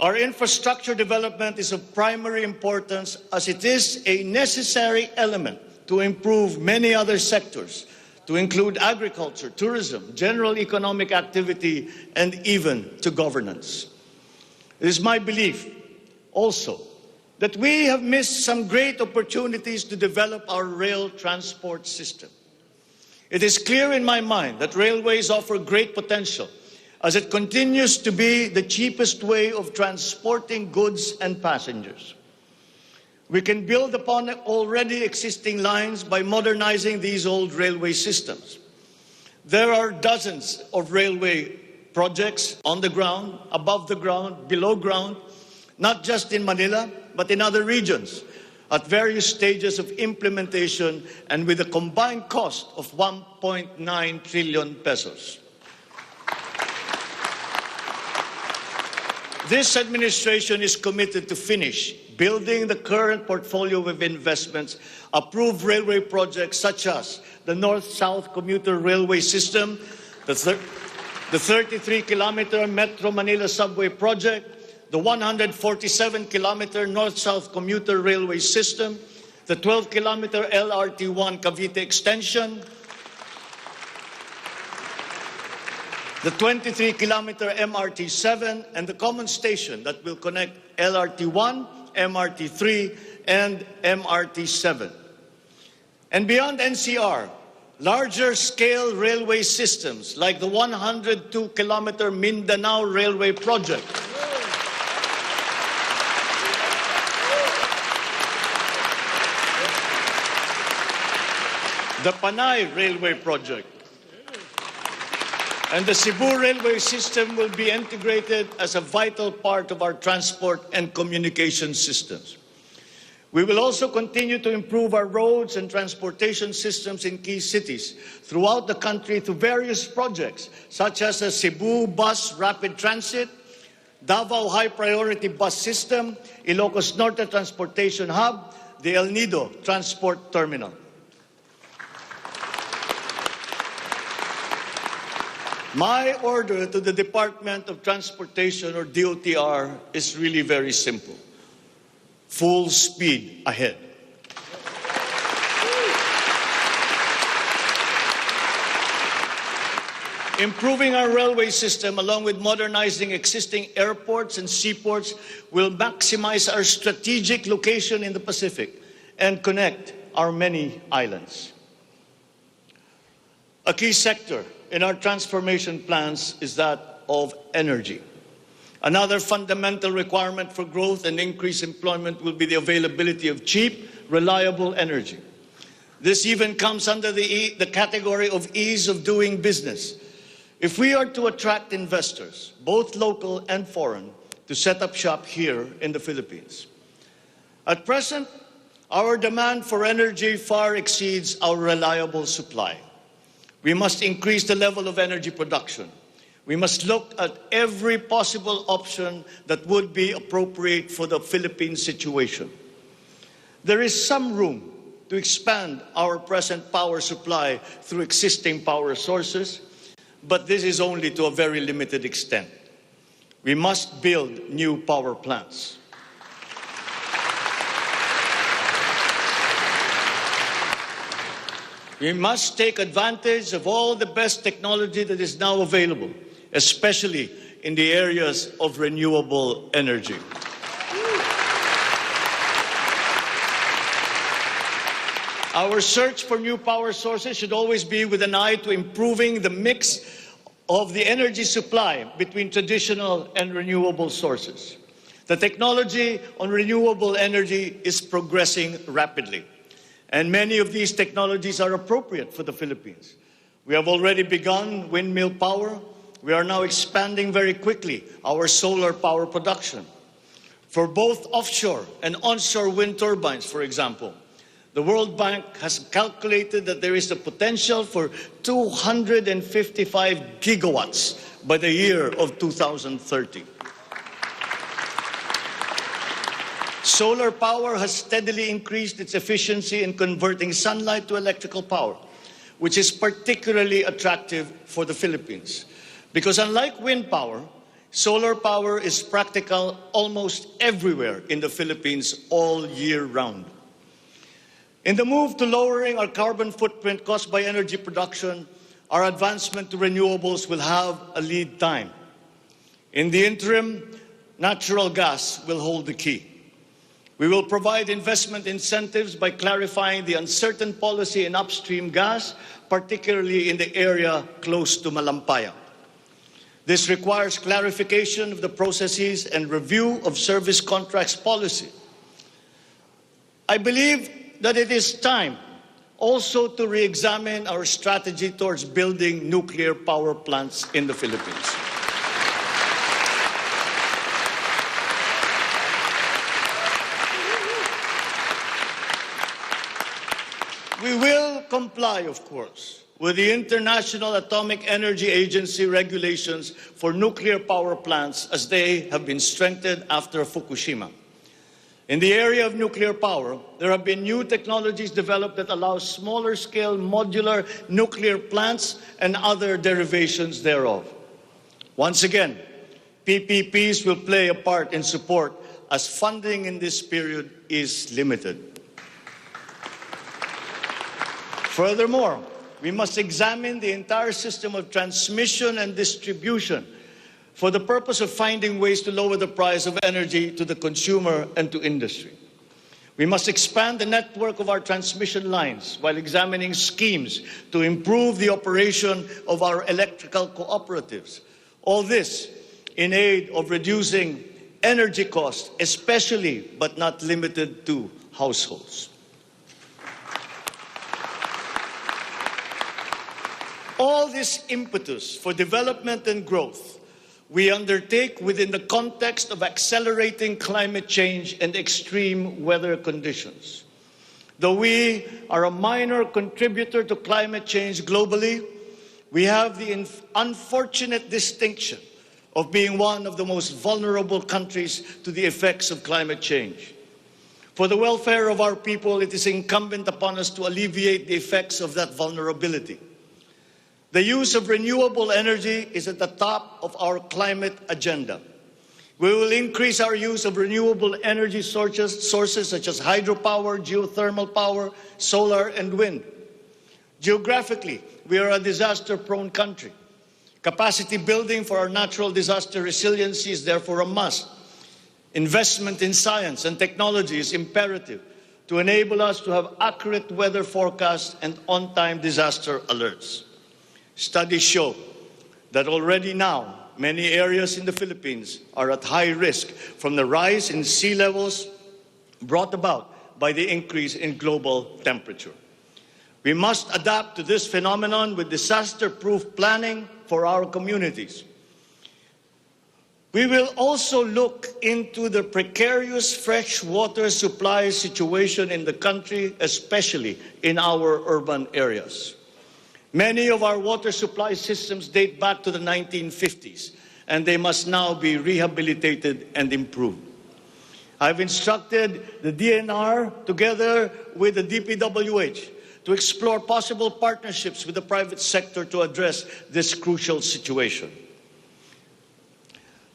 Our infrastructure development is of primary importance, as it is a necessary element to improve many other sectors, to include agriculture, tourism, general economic activity, and even to governance. It is my belief also that we have missed some great opportunities to develop our rail transport system. It is clear in my mind that railways offer great potential, as it continues to be the cheapest way of transporting goods and passengers. We can build upon already existing lines by modernizing these old railway systems. There are dozens of railway projects on the ground, above the ground, below ground, not just in Manila, but in other regions, at various stages of implementation and with a combined cost of 1.9 trillion pesos. This administration is committed to finish building the current portfolio of investments, approved railway projects such as the North-South Commuter Railway System, the 33-kilometer Metro Manila Subway Project, the 147-kilometer North-South Commuter Railway System, the 12-kilometer LRT-1 Cavite Extension, the 23-kilometer MRT-7, and the common station that will connect LRT-1 MRT3, and MRT7. And beyond NCR, larger-scale railway systems like the 102-kilometer Mindanao Railway Project, the Panay Railway Project, and the Cebu Railway system will be integrated as a vital part of our transport and communication systems. We will also continue to improve our roads and transportation systems in key cities throughout the country through various projects, such as the Cebu Bus Rapid Transit, Davao High Priority Bus System, Ilocos Norte Transportation Hub, the El Nido Transport Terminal. My order to the Department of Transportation, or DOTR, is really very simple. Full speed ahead. Improving our railway system, along with modernizing existing airports and seaports, will maximize our strategic location in the Pacific and connect our many islands. A key sector in our transformation plans is that of energy. Another fundamental requirement for growth and increased employment will be the availability of cheap, reliable energy. This even comes under the category of ease of doing business. If we are to attract investors, both local and foreign, to set up shop here in the Philippines. At present, our demand for energy far exceeds our reliable supply. We must increase the level of energy production. We must look at every possible option that would be appropriate for the Philippine situation. There is some room to expand our present power supply through existing power sources, but this is only to a very limited extent. We must build new power plants. We must take advantage of all the best technology that is now available, especially in the areas of renewable energy. Our search for new power sources should always be with an eye to improving the mix of the energy supply between traditional and renewable sources. The technology on renewable energy is progressing rapidly, and many of these technologies are appropriate for the Philippines. We have already begun windmill power. We are now expanding very quickly our solar power production. For both offshore and onshore wind turbines, for example, the World Bank has calculated that there is a potential for 255 gigawatts by the year of 2030. Solar power has steadily increased its efficiency in converting sunlight to electrical power, which is particularly attractive for the Philippines. Because unlike wind power, solar power is practical almost everywhere in the Philippines all year round. In the move to lowering our carbon footprint caused by energy production, our advancement to renewables will have a lead time. In the interim, natural gas will hold the key. We will provide investment incentives by clarifying the uncertain policy in upstream gas, particularly in the area close to Malampaya. This requires clarification of the processes and review of service contracts policy. I believe that it is time also to re-examine our strategy towards building nuclear power plants in the Philippines. We will comply, of course, with the International Atomic Energy Agency regulations for nuclear power plants as they have been strengthened after Fukushima. In the area of nuclear power, there have been new technologies developed that allow smaller-scale modular nuclear plants and other derivations thereof. Once again, PPPs will play a part in support as funding in this period is limited. Furthermore, we must examine the entire system of transmission and distribution for the purpose of finding ways to lower the price of energy to the consumer and to industry. We must expand the network of our transmission lines while examining schemes to improve the operation of our electrical cooperatives. All this in aid of reducing energy costs, especially but not limited to households. All this impetus for development and growth we undertake within the context of accelerating climate change and extreme weather conditions. Though we are a minor contributor to climate change globally, we have the unfortunate distinction of being one of the most vulnerable countries to the effects of climate change. For the welfare of our people, it is incumbent upon us to alleviate the effects of that vulnerability. The use of renewable energy is at the top of our climate agenda. We will increase our use of renewable energy sources such as hydropower, geothermal power, solar, and wind. Geographically, we are a disaster-prone country. Capacity building for our natural disaster resiliency is therefore a must. Investment in science and technology is imperative to enable us to have accurate weather forecasts and on-time disaster alerts. Studies show that already now, many areas in the Philippines are at high risk from the rise in sea levels brought about by the increase in global temperature. We must adapt to this phenomenon with disaster-proof planning for our communities. We will also look into the precarious freshwater supply situation in the country, especially in our urban areas. Many of our water supply systems date back to the 1950s, and they must now be rehabilitated and improved. I've instructed the DNR, together with the DPWH, to explore possible partnerships with the private sector to address this crucial situation.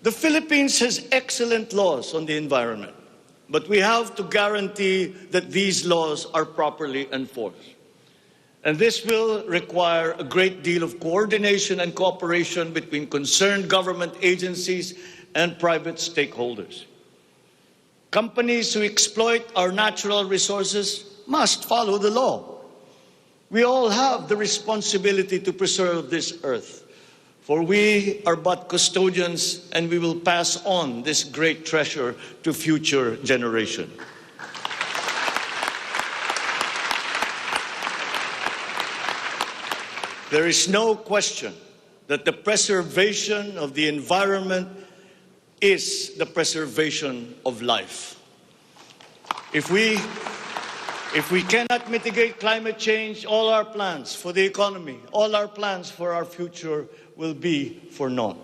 The Philippines has excellent laws on the environment, but we have to guarantee that these laws are properly enforced. And this will require a great deal of coordination and cooperation between concerned government agencies and private stakeholders. Companies who exploit our natural resources must follow the law. We all have the responsibility to preserve this earth, for we are but custodians, and we will pass on this great treasure to future generations. There is no question that the preservation of the environment is the preservation of life. If we cannot mitigate climate change, all our plans for the economy, all our plans for our future will be for naught.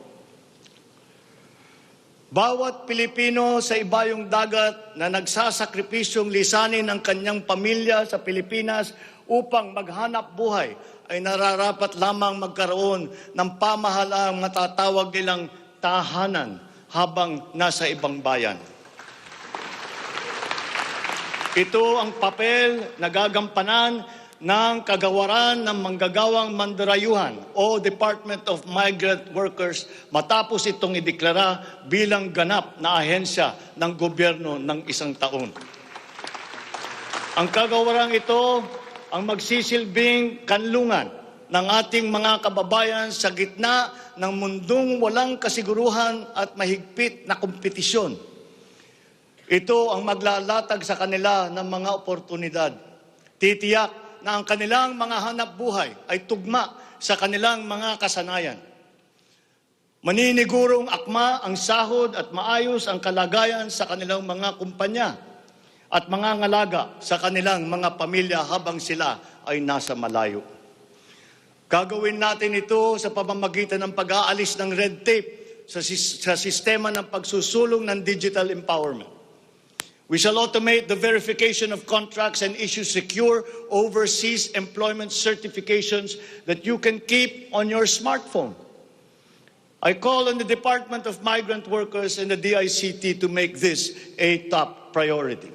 Bawat Pilipino sa ibayong dagat na nagsasakripisyong lisanin ang kanyang pamilya sa Pilipinas upang maghanap buhay ay nararapat lamang magkaroon ng pamahalaang matatawag nilang tahanan habang nasa ibang bayan. Ito ang papel na gagampanan ng kagawaran ng manggagawang mandarayuhan o Department of Migrant Workers matapos itong ideklara bilang ganap na ahensya ng gobyerno ng isang taon. Ang kagawarang ito ang magsisilbing kanlungan ng ating mga kababayan sa gitna ng mundong walang kasiguruhan at mahigpit na kompetisyon. Ito ang maglalatag sa kanila ng mga oportunidad. Titiyak na ang kanilang mga hanap buhay ay tugma sa kanilang mga kasanayan. Maninigurong akma ang sahod at maayos ang kalagayan sa kanilang mga kumpanya at mga ngalaga sa kanilang mga pamilya habang sila ay nasa malayo. Gagawin natin ito sa pamamagitan ng pag-aalis ng red tape sa sistema ng pagsusulong ng digital empowerment. We shall automate the verification of contracts and issue secure overseas employment certifications that you can keep on your smartphone. I call on the Department of Migrant Workers and the DICT to make this a top priority.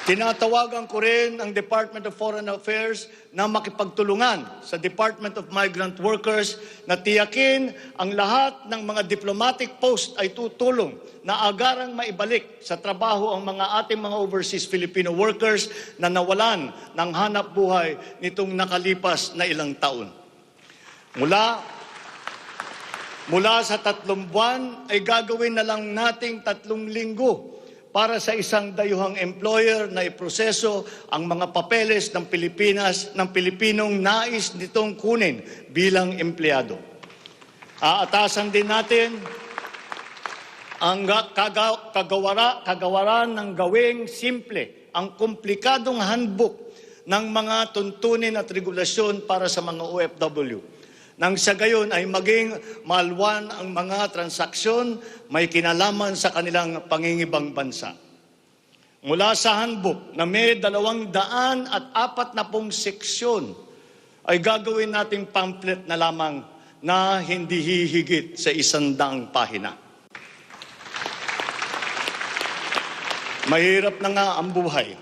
Tinatawagan ko rin ang Department of Foreign Affairs na makipagtulungan sa Department of Migrant Workers na tiyakin ang lahat ng mga diplomatic post ay tutulong na agarang maibalik sa trabaho ang mga ating mga overseas Filipino workers na nawalan ng hanap buhay nitong nakalipas na ilang taon. Mula sa 3 buwan ay gagawin na lang nating 3 linggo para sa isang dayuhang employer na iproseso ang mga papeles ng Pilipinas ng Pilipinong nais nitong kunin bilang empleyado. Aatasan din natin ang kagawaran ng gawing simple ang komplikadong handbook ng mga tuntunin at regulasyon para sa mga OFW. Nang sa gayon ay maging malwan ang mga transaksyon may kinalaman sa kanilang pangingibang bansa. Mula sa handbook na may 240 seksyon ay gagawin nating pamphlet na lamang na hindi hihigit sa 100 pahina. Mahirap na nga ang buhay.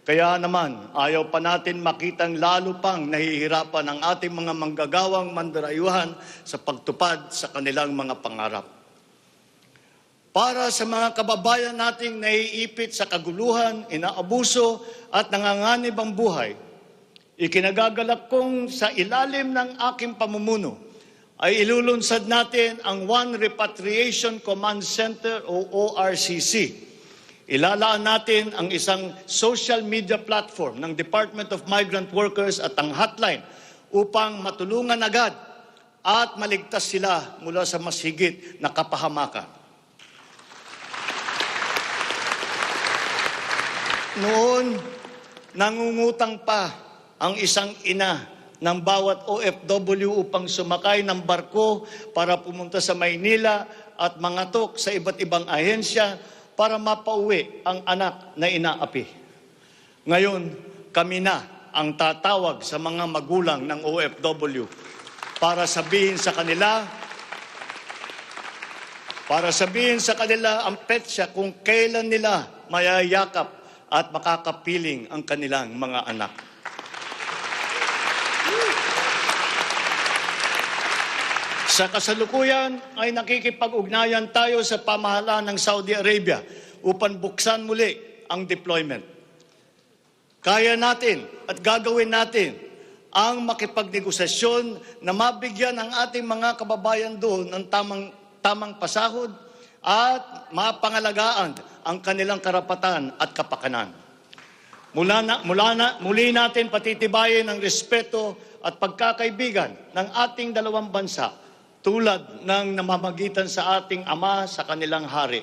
Kaya naman, ayaw pa natin makitang lalo pang nahihirapan ang ating mga manggagawang mandarayuhan sa pagtupad sa kanilang mga pangarap. Para sa mga kababayan nating naiipit sa kaguluhan, inaabuso at nanganganib ang buhay, ikinagagalak kong sa ilalim ng aking pamumuno ay ilulunsad natin ang One Repatriation Command Center o ORCC. Ilalaan natin ang isang social media platform ng Department of Migrant Workers at ang hotline upang matulungan agad at maligtas sila mula sa mas higit na kapahamakan. Noon, nangungutang pa ang isang ina ng bawat OFW upang sumakay ng barko para pumunta sa Maynila at mangatok sa iba't ibang ahensya para mapauwi ang anak na inaapi. Ngayon, kami na ang tatawag sa mga magulang ng OFW para sabihin sa kanila ang petsa kung kailan nila mayayakap at makakapiling ang kanilang mga anak. Sa kasalukuyan ay nakikipag-ugnayan tayo sa pamahalaan ng Saudi Arabia upang buksan muli ang deployment. Kaya natin at gagawin natin ang makipagnegosasyon na mabigyan ang ating mga kababayan doon ng tamang pasahod at mapangalagaan ang kanilang karapatan at kapakanan. Muli natin patitibayin ang respeto at pagkakaibigan ng ating dalawang bansa tulad ng namamagitan sa ating ama sa kanilang hari.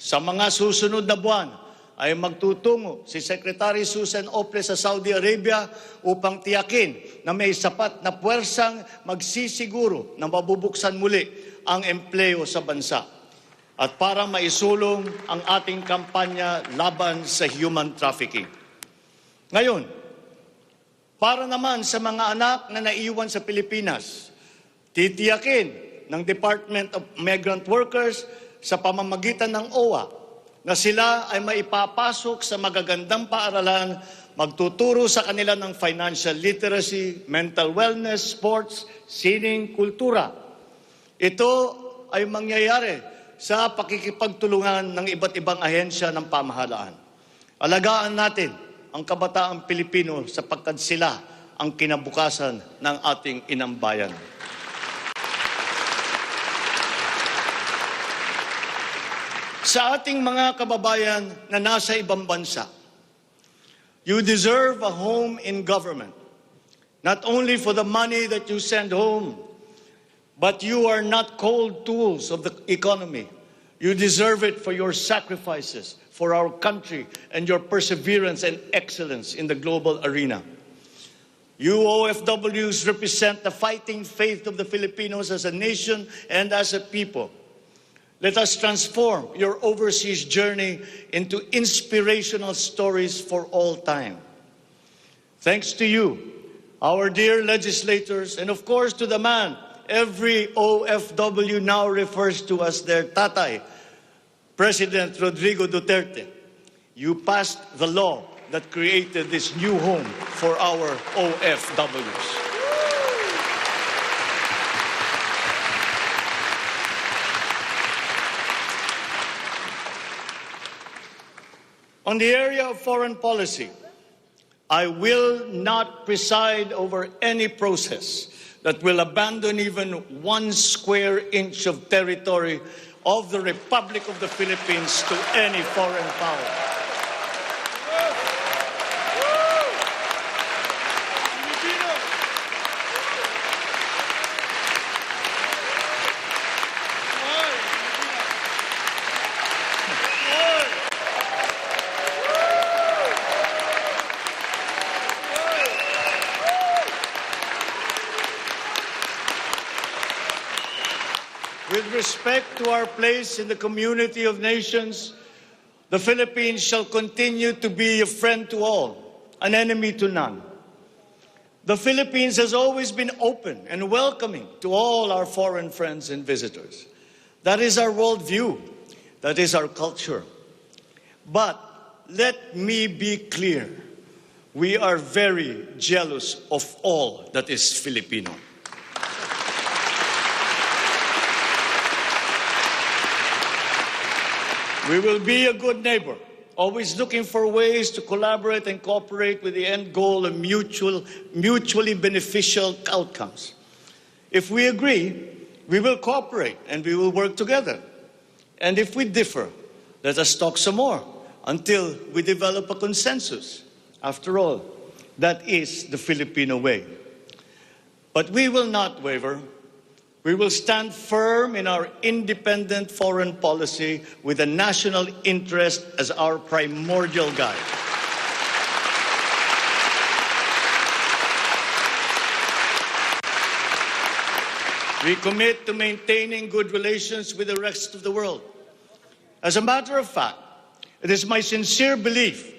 Sa mga susunod na buwan ay magtutungo si Secretary Susan Ople sa Saudi Arabia upang tiyakin na may sapat na puwersang magsisiguro na mabubuksan muli ang empleo sa bansa at para maisulong ang ating kampanya laban sa human trafficking. Ngayon, para naman sa mga anak na naiwan sa Pilipinas, titiyakin ng Department of Migrant Workers sa pamamagitan ng OWA na sila ay maipapasok sa magagandang paaralan, magtuturo sa kanila ng financial literacy, mental wellness, sports, sining, kultura. Ito ay mangyayari sa pakikipagtulungan ng iba't ibang ahensya ng pamahalaan. Alagaan natin ang kabataang Pilipino sapagkat sila ang kinabukasan ng ating inang bayan. Sa ating mga kababayan na nasa ibang bansa, you deserve a home in government, not only for the money that you send home, but you are not cold tools of the economy. You deserve it for your sacrifices for our country and your perseverance and excellence in the global arena. You OFWs represent the fighting faith of the Filipinos as a nation and as a people. Let us transform your overseas journey into inspirational stories for all time. Thanks to you, our dear legislators, and of course to the man every OFW now refers to as their tatay, President Rodrigo Duterte. You passed the law that created this new home for our OFWs. On the area of foreign policy, I will not preside over any process that will abandon even 1 square inch of territory of the Republic of the Philippines to any foreign power. With respect to our place in the community of nations, the Philippines shall continue to be a friend to all, an enemy to none. The Philippines has always been open and welcoming to all our foreign friends and visitors. That is our worldview. That is our culture. But let me be clear. We are very jealous of all that is Filipino. We will be a good neighbor, always looking for ways to collaborate and cooperate with the end goal of mutually beneficial outcomes. If we agree, we will cooperate and we will work together. And if we differ, let us talk some more until we develop a consensus. After all, that is the Filipino way. But we will not waver. We will stand firm in our independent foreign policy with the national interest as our primordial guide. We commit to maintaining good relations with the rest of the world. As a matter of fact, it is my sincere belief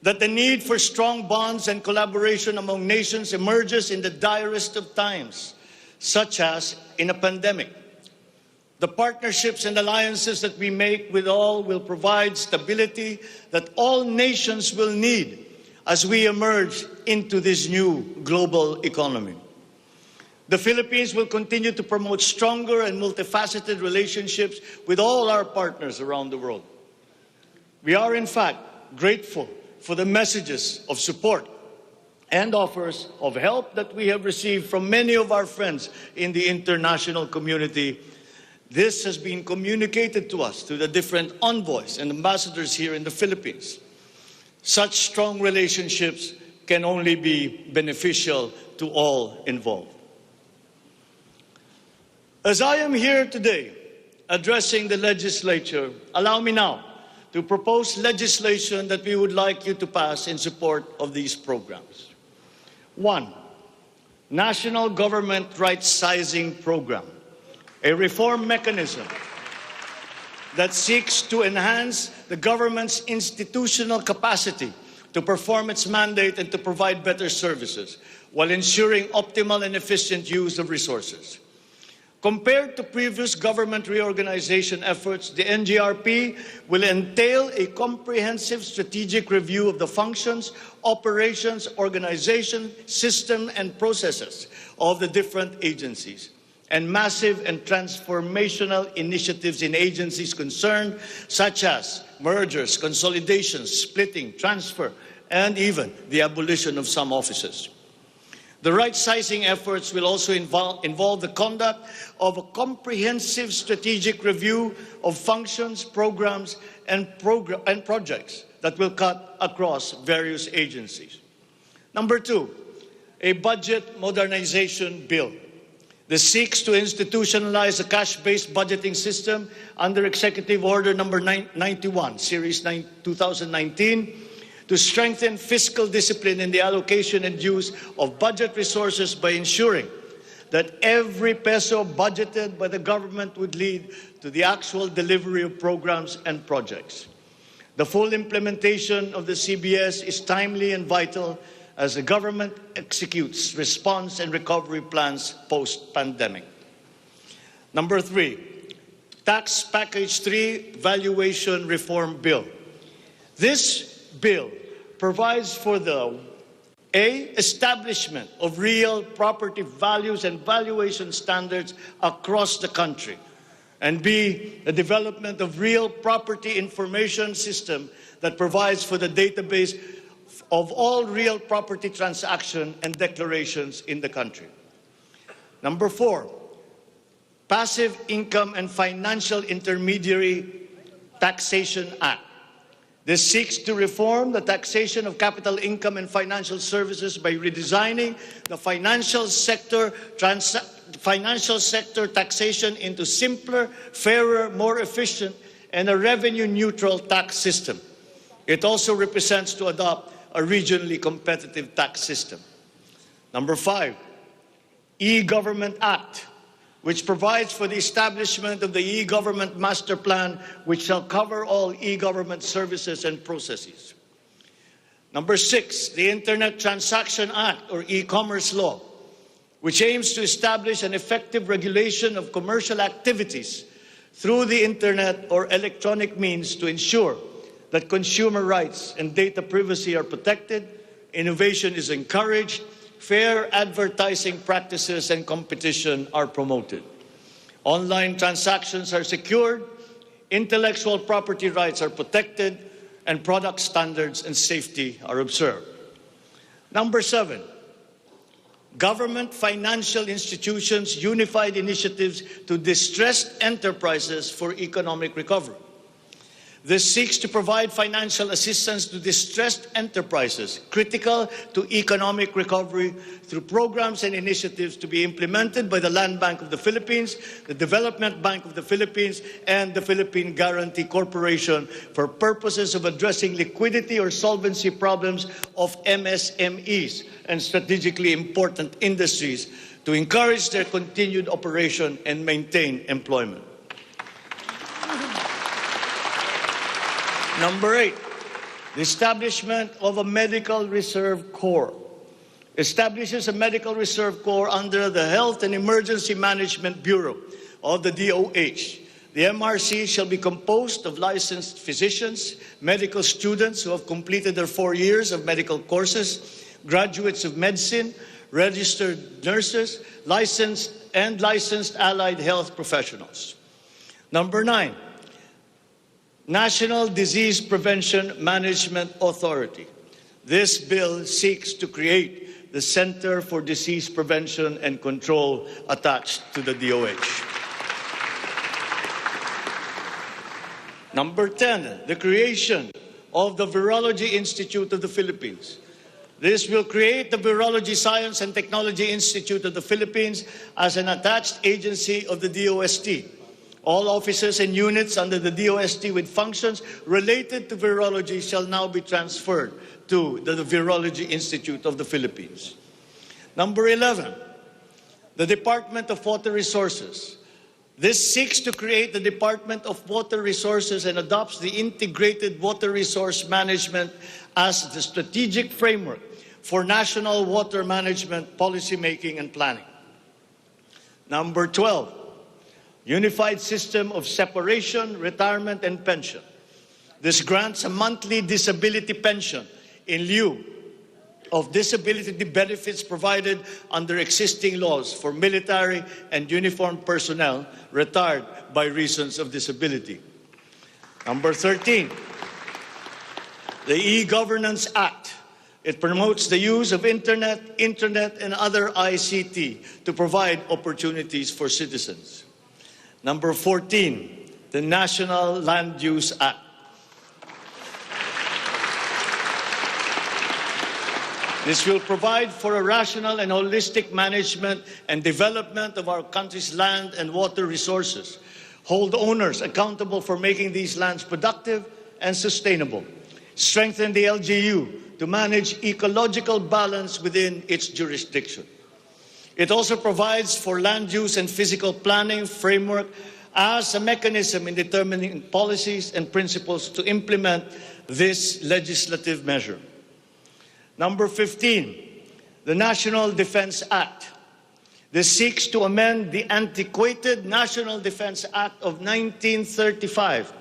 that the need for strong bonds and collaboration among nations emerges in the direst of times, such as in a pandemic. The partnerships and alliances that we make with all will provide stability that all nations will need as we emerge into this new global economy. The Philippines will continue to promote stronger and multifaceted relationships with all our partners around the world. We are, in fact, grateful for the messages of support and offers of help that we have received from many of our friends in the international community. This has been communicated to us through the different envoys and ambassadors here in the Philippines. Such strong relationships can only be beneficial to all involved. As I am here today addressing the legislature, allow me now to propose legislation that we would like you to pass in support of these programs. 1. National Government Right-Sizing Program, a reform mechanism that seeks to enhance the government's institutional capacity to perform its mandate and to provide better services while ensuring optimal and efficient use of resources. Compared to previous government reorganization efforts, the NGRP will entail a comprehensive strategic review of the functions, operations, organization, system, and processes of the different agencies, and massive and transformational initiatives in agencies concerned, such as mergers, consolidations, splitting, transfer, and even the abolition of some offices. The right-sizing efforts will also involve the conduct of a comprehensive strategic review of functions, programs, and projects that will cut across various agencies. Number 2, a budget modernization bill. This seeks to institutionalize a cash-based budgeting system under Executive Order number 91, Series 2019, to strengthen fiscal discipline in the allocation and use of budget resources by ensuring that every peso budgeted by the government would lead to the actual delivery of programs and projects. The full implementation of the CBS is timely and vital as the government executes response and recovery plans post-pandemic. Number 3, Tax Package 3 Valuation Reform Bill. This bill provides for the establishment of real property values and valuation standards across the country, and B, the development of real property information system that provides for the database of all real property transactions and declarations in the country. Number 4, Passive Income and Financial Intermediary Taxation Act. This seeks to reform the taxation of capital income and financial services by redesigning the financial sector taxation into simpler, fairer, more efficient, and a revenue-neutral tax system. It also represents to adopt a regionally competitive tax system. Number 5, E-Government Act, which provides for the establishment of the e-government master plan, which shall cover all e-government services and processes. Number 6, the Internet Transaction Act, or e-commerce law, which aims to establish an effective regulation of commercial activities through the Internet or electronic means to ensure that consumer rights and data privacy are protected, innovation is encouraged, fair advertising practices and competition are promoted. Online transactions are secured, intellectual property rights are protected, and product standards and safety are observed. Number 7, Government Financial Institutions Unified Initiatives to Distressed Enterprises for Economic Recovery. This seeks to provide financial assistance to distressed enterprises critical to economic recovery through programs and initiatives to be implemented by the Land Bank of the Philippines, the Development Bank of the Philippines, and the Philippine Guarantee Corporation for purposes of addressing liquidity or solvency problems of MSMEs and strategically important industries to encourage their continued operation and maintain employment. Number 8, the establishment of a Medical Reserve Corps. Establishes a Medical Reserve Corps under the Health and Emergency Management Bureau of the DOH. The MRC shall be composed of licensed physicians, medical students who have completed their 4 years of medical courses, graduates of medicine, registered nurses, licensed allied health professionals. Number 9, National Disease Prevention Management Authority. This bill seeks to create the Center for Disease Prevention and Control attached to the DOH. Number 10, the creation of the Virology Institute of the Philippines. This will create the Virology Science and Technology Institute of the Philippines as an attached agency of the DOST. All offices and units under the DOST with functions related to virology shall now be transferred to the Virology Institute of the Philippines. Number 11, the Department of Water Resources. This seeks to create the Department of Water Resources and adopts the integrated water resource management as the strategic framework for national water management, policy making, and planning. Number 12, Unified System of Separation, Retirement, and Pension. This grants a monthly disability pension in lieu of disability benefits provided under existing laws for military and uniformed personnel retired by reasons of disability. Number 13, the E-Governance Act. It promotes the use of internet, and other ICT to provide opportunities for citizens. Number 14, the National Land Use Act. This will provide for a rational and holistic management and development of our country's land and water resources, hold owners accountable for making these lands productive and sustainable, strengthen the LGU to manage ecological balance within its jurisdiction. It also provides for land use and physical planning framework as a mechanism in determining policies and principles to implement this legislative measure. Number 15, the National Defense Act. This seeks to amend the antiquated National Defense Act of 1935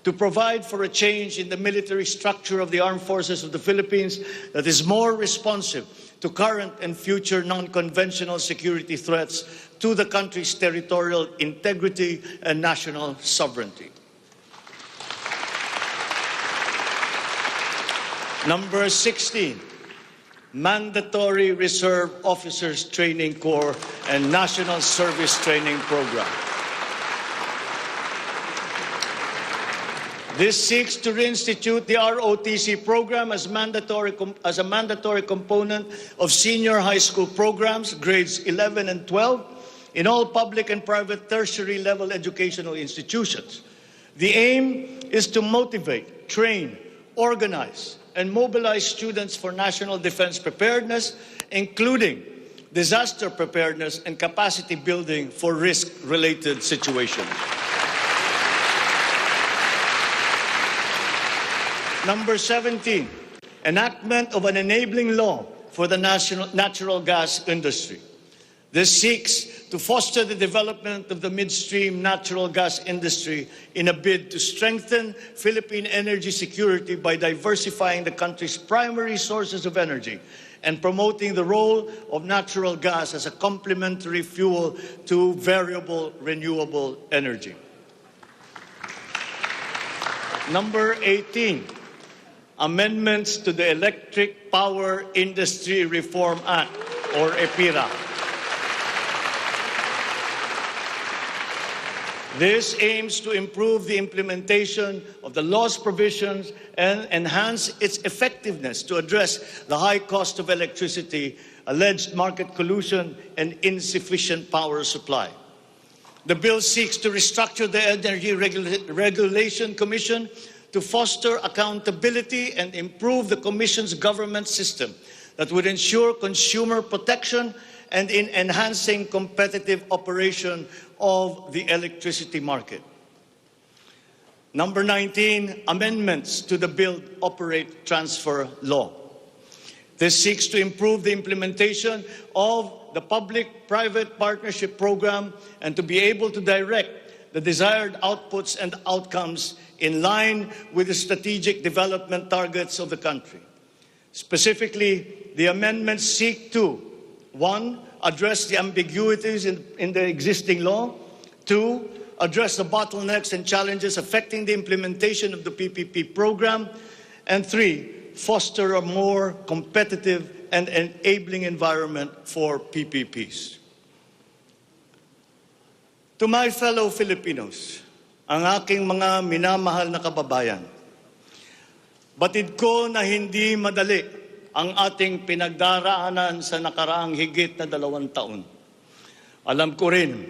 to provide for a change in the military structure of the armed forces of the Philippines that is more responsive to current and future non-conventional security threats to the country's territorial integrity and national sovereignty. Number 16, mandatory Reserve Officers Training Corps and National Service Training Program. This seeks to reinstitute the ROTC program as a mandatory component of senior high school programs, grades 11 and 12, in all public and private tertiary level educational institutions. The aim is to motivate, train, organize, and mobilize students for national defense preparedness, including disaster preparedness and capacity building for risk-related situations. Number 17, enactment of an enabling law for the natural gas industry. This seeks to foster the development of the midstream natural gas industry in a bid to strengthen Philippine energy security by diversifying the country's primary sources of energy and promoting the role of natural gas as a complementary fuel to variable renewable energy. Number 18, amendments to the Electric Power Industry Reform Act, or Apira. This aims to improve the implementation of the law's provisions and enhance its effectiveness to address the high cost of electricity, alleged market collusion, and insufficient power supply. The bill seeks to restructure the Energy Regulation Commission to foster accountability and improve the Commission's government system that would ensure consumer protection and in enhancing competitive operation of the electricity market. Number 19, amendments to the Build, Operate, Transfer law. This seeks to improve the implementation of the public-private partnership program and to be able to direct the desired outputs and outcomes in line with the strategic development targets of the country. Specifically, the amendments seek to 1. Address the ambiguities in the existing law. 2. Address the bottlenecks and challenges affecting the implementation of the PPP program. And 3. Foster a more competitive and enabling environment for PPPs. To my fellow Filipinos, ang aking mga minamahal na kababayan, batid ko na hindi madali ang ating pinagdaraanan sa nakaraang higit na 2 taon. Alam ko rin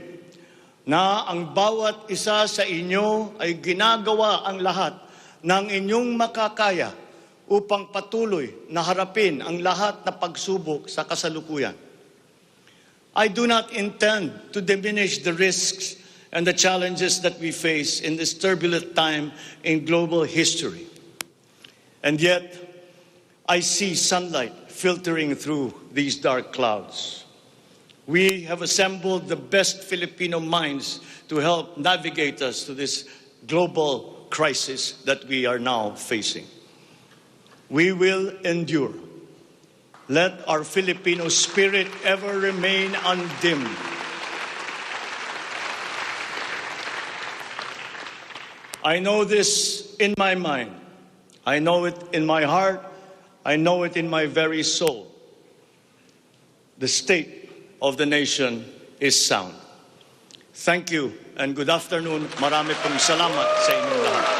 na ang bawat isa sa inyo ay ginagawa ang lahat ng inyong makakaya upang patuloy na harapin ang lahat na pagsubok sa kasalukuyan. I do not intend to diminish the risks and the challenges that we face in this turbulent time in global history. And yet, I see sunlight filtering through these dark clouds. We have assembled the best Filipino minds to help navigate us to this global crisis that we are now facing. We will endure. Let our Filipino spirit ever remain undimmed. I know this in my mind. I know it in my heart. I know it in my very soul. The state of the nation is sound. Thank you and good afternoon. Marami pong salamat sa inyong lahat.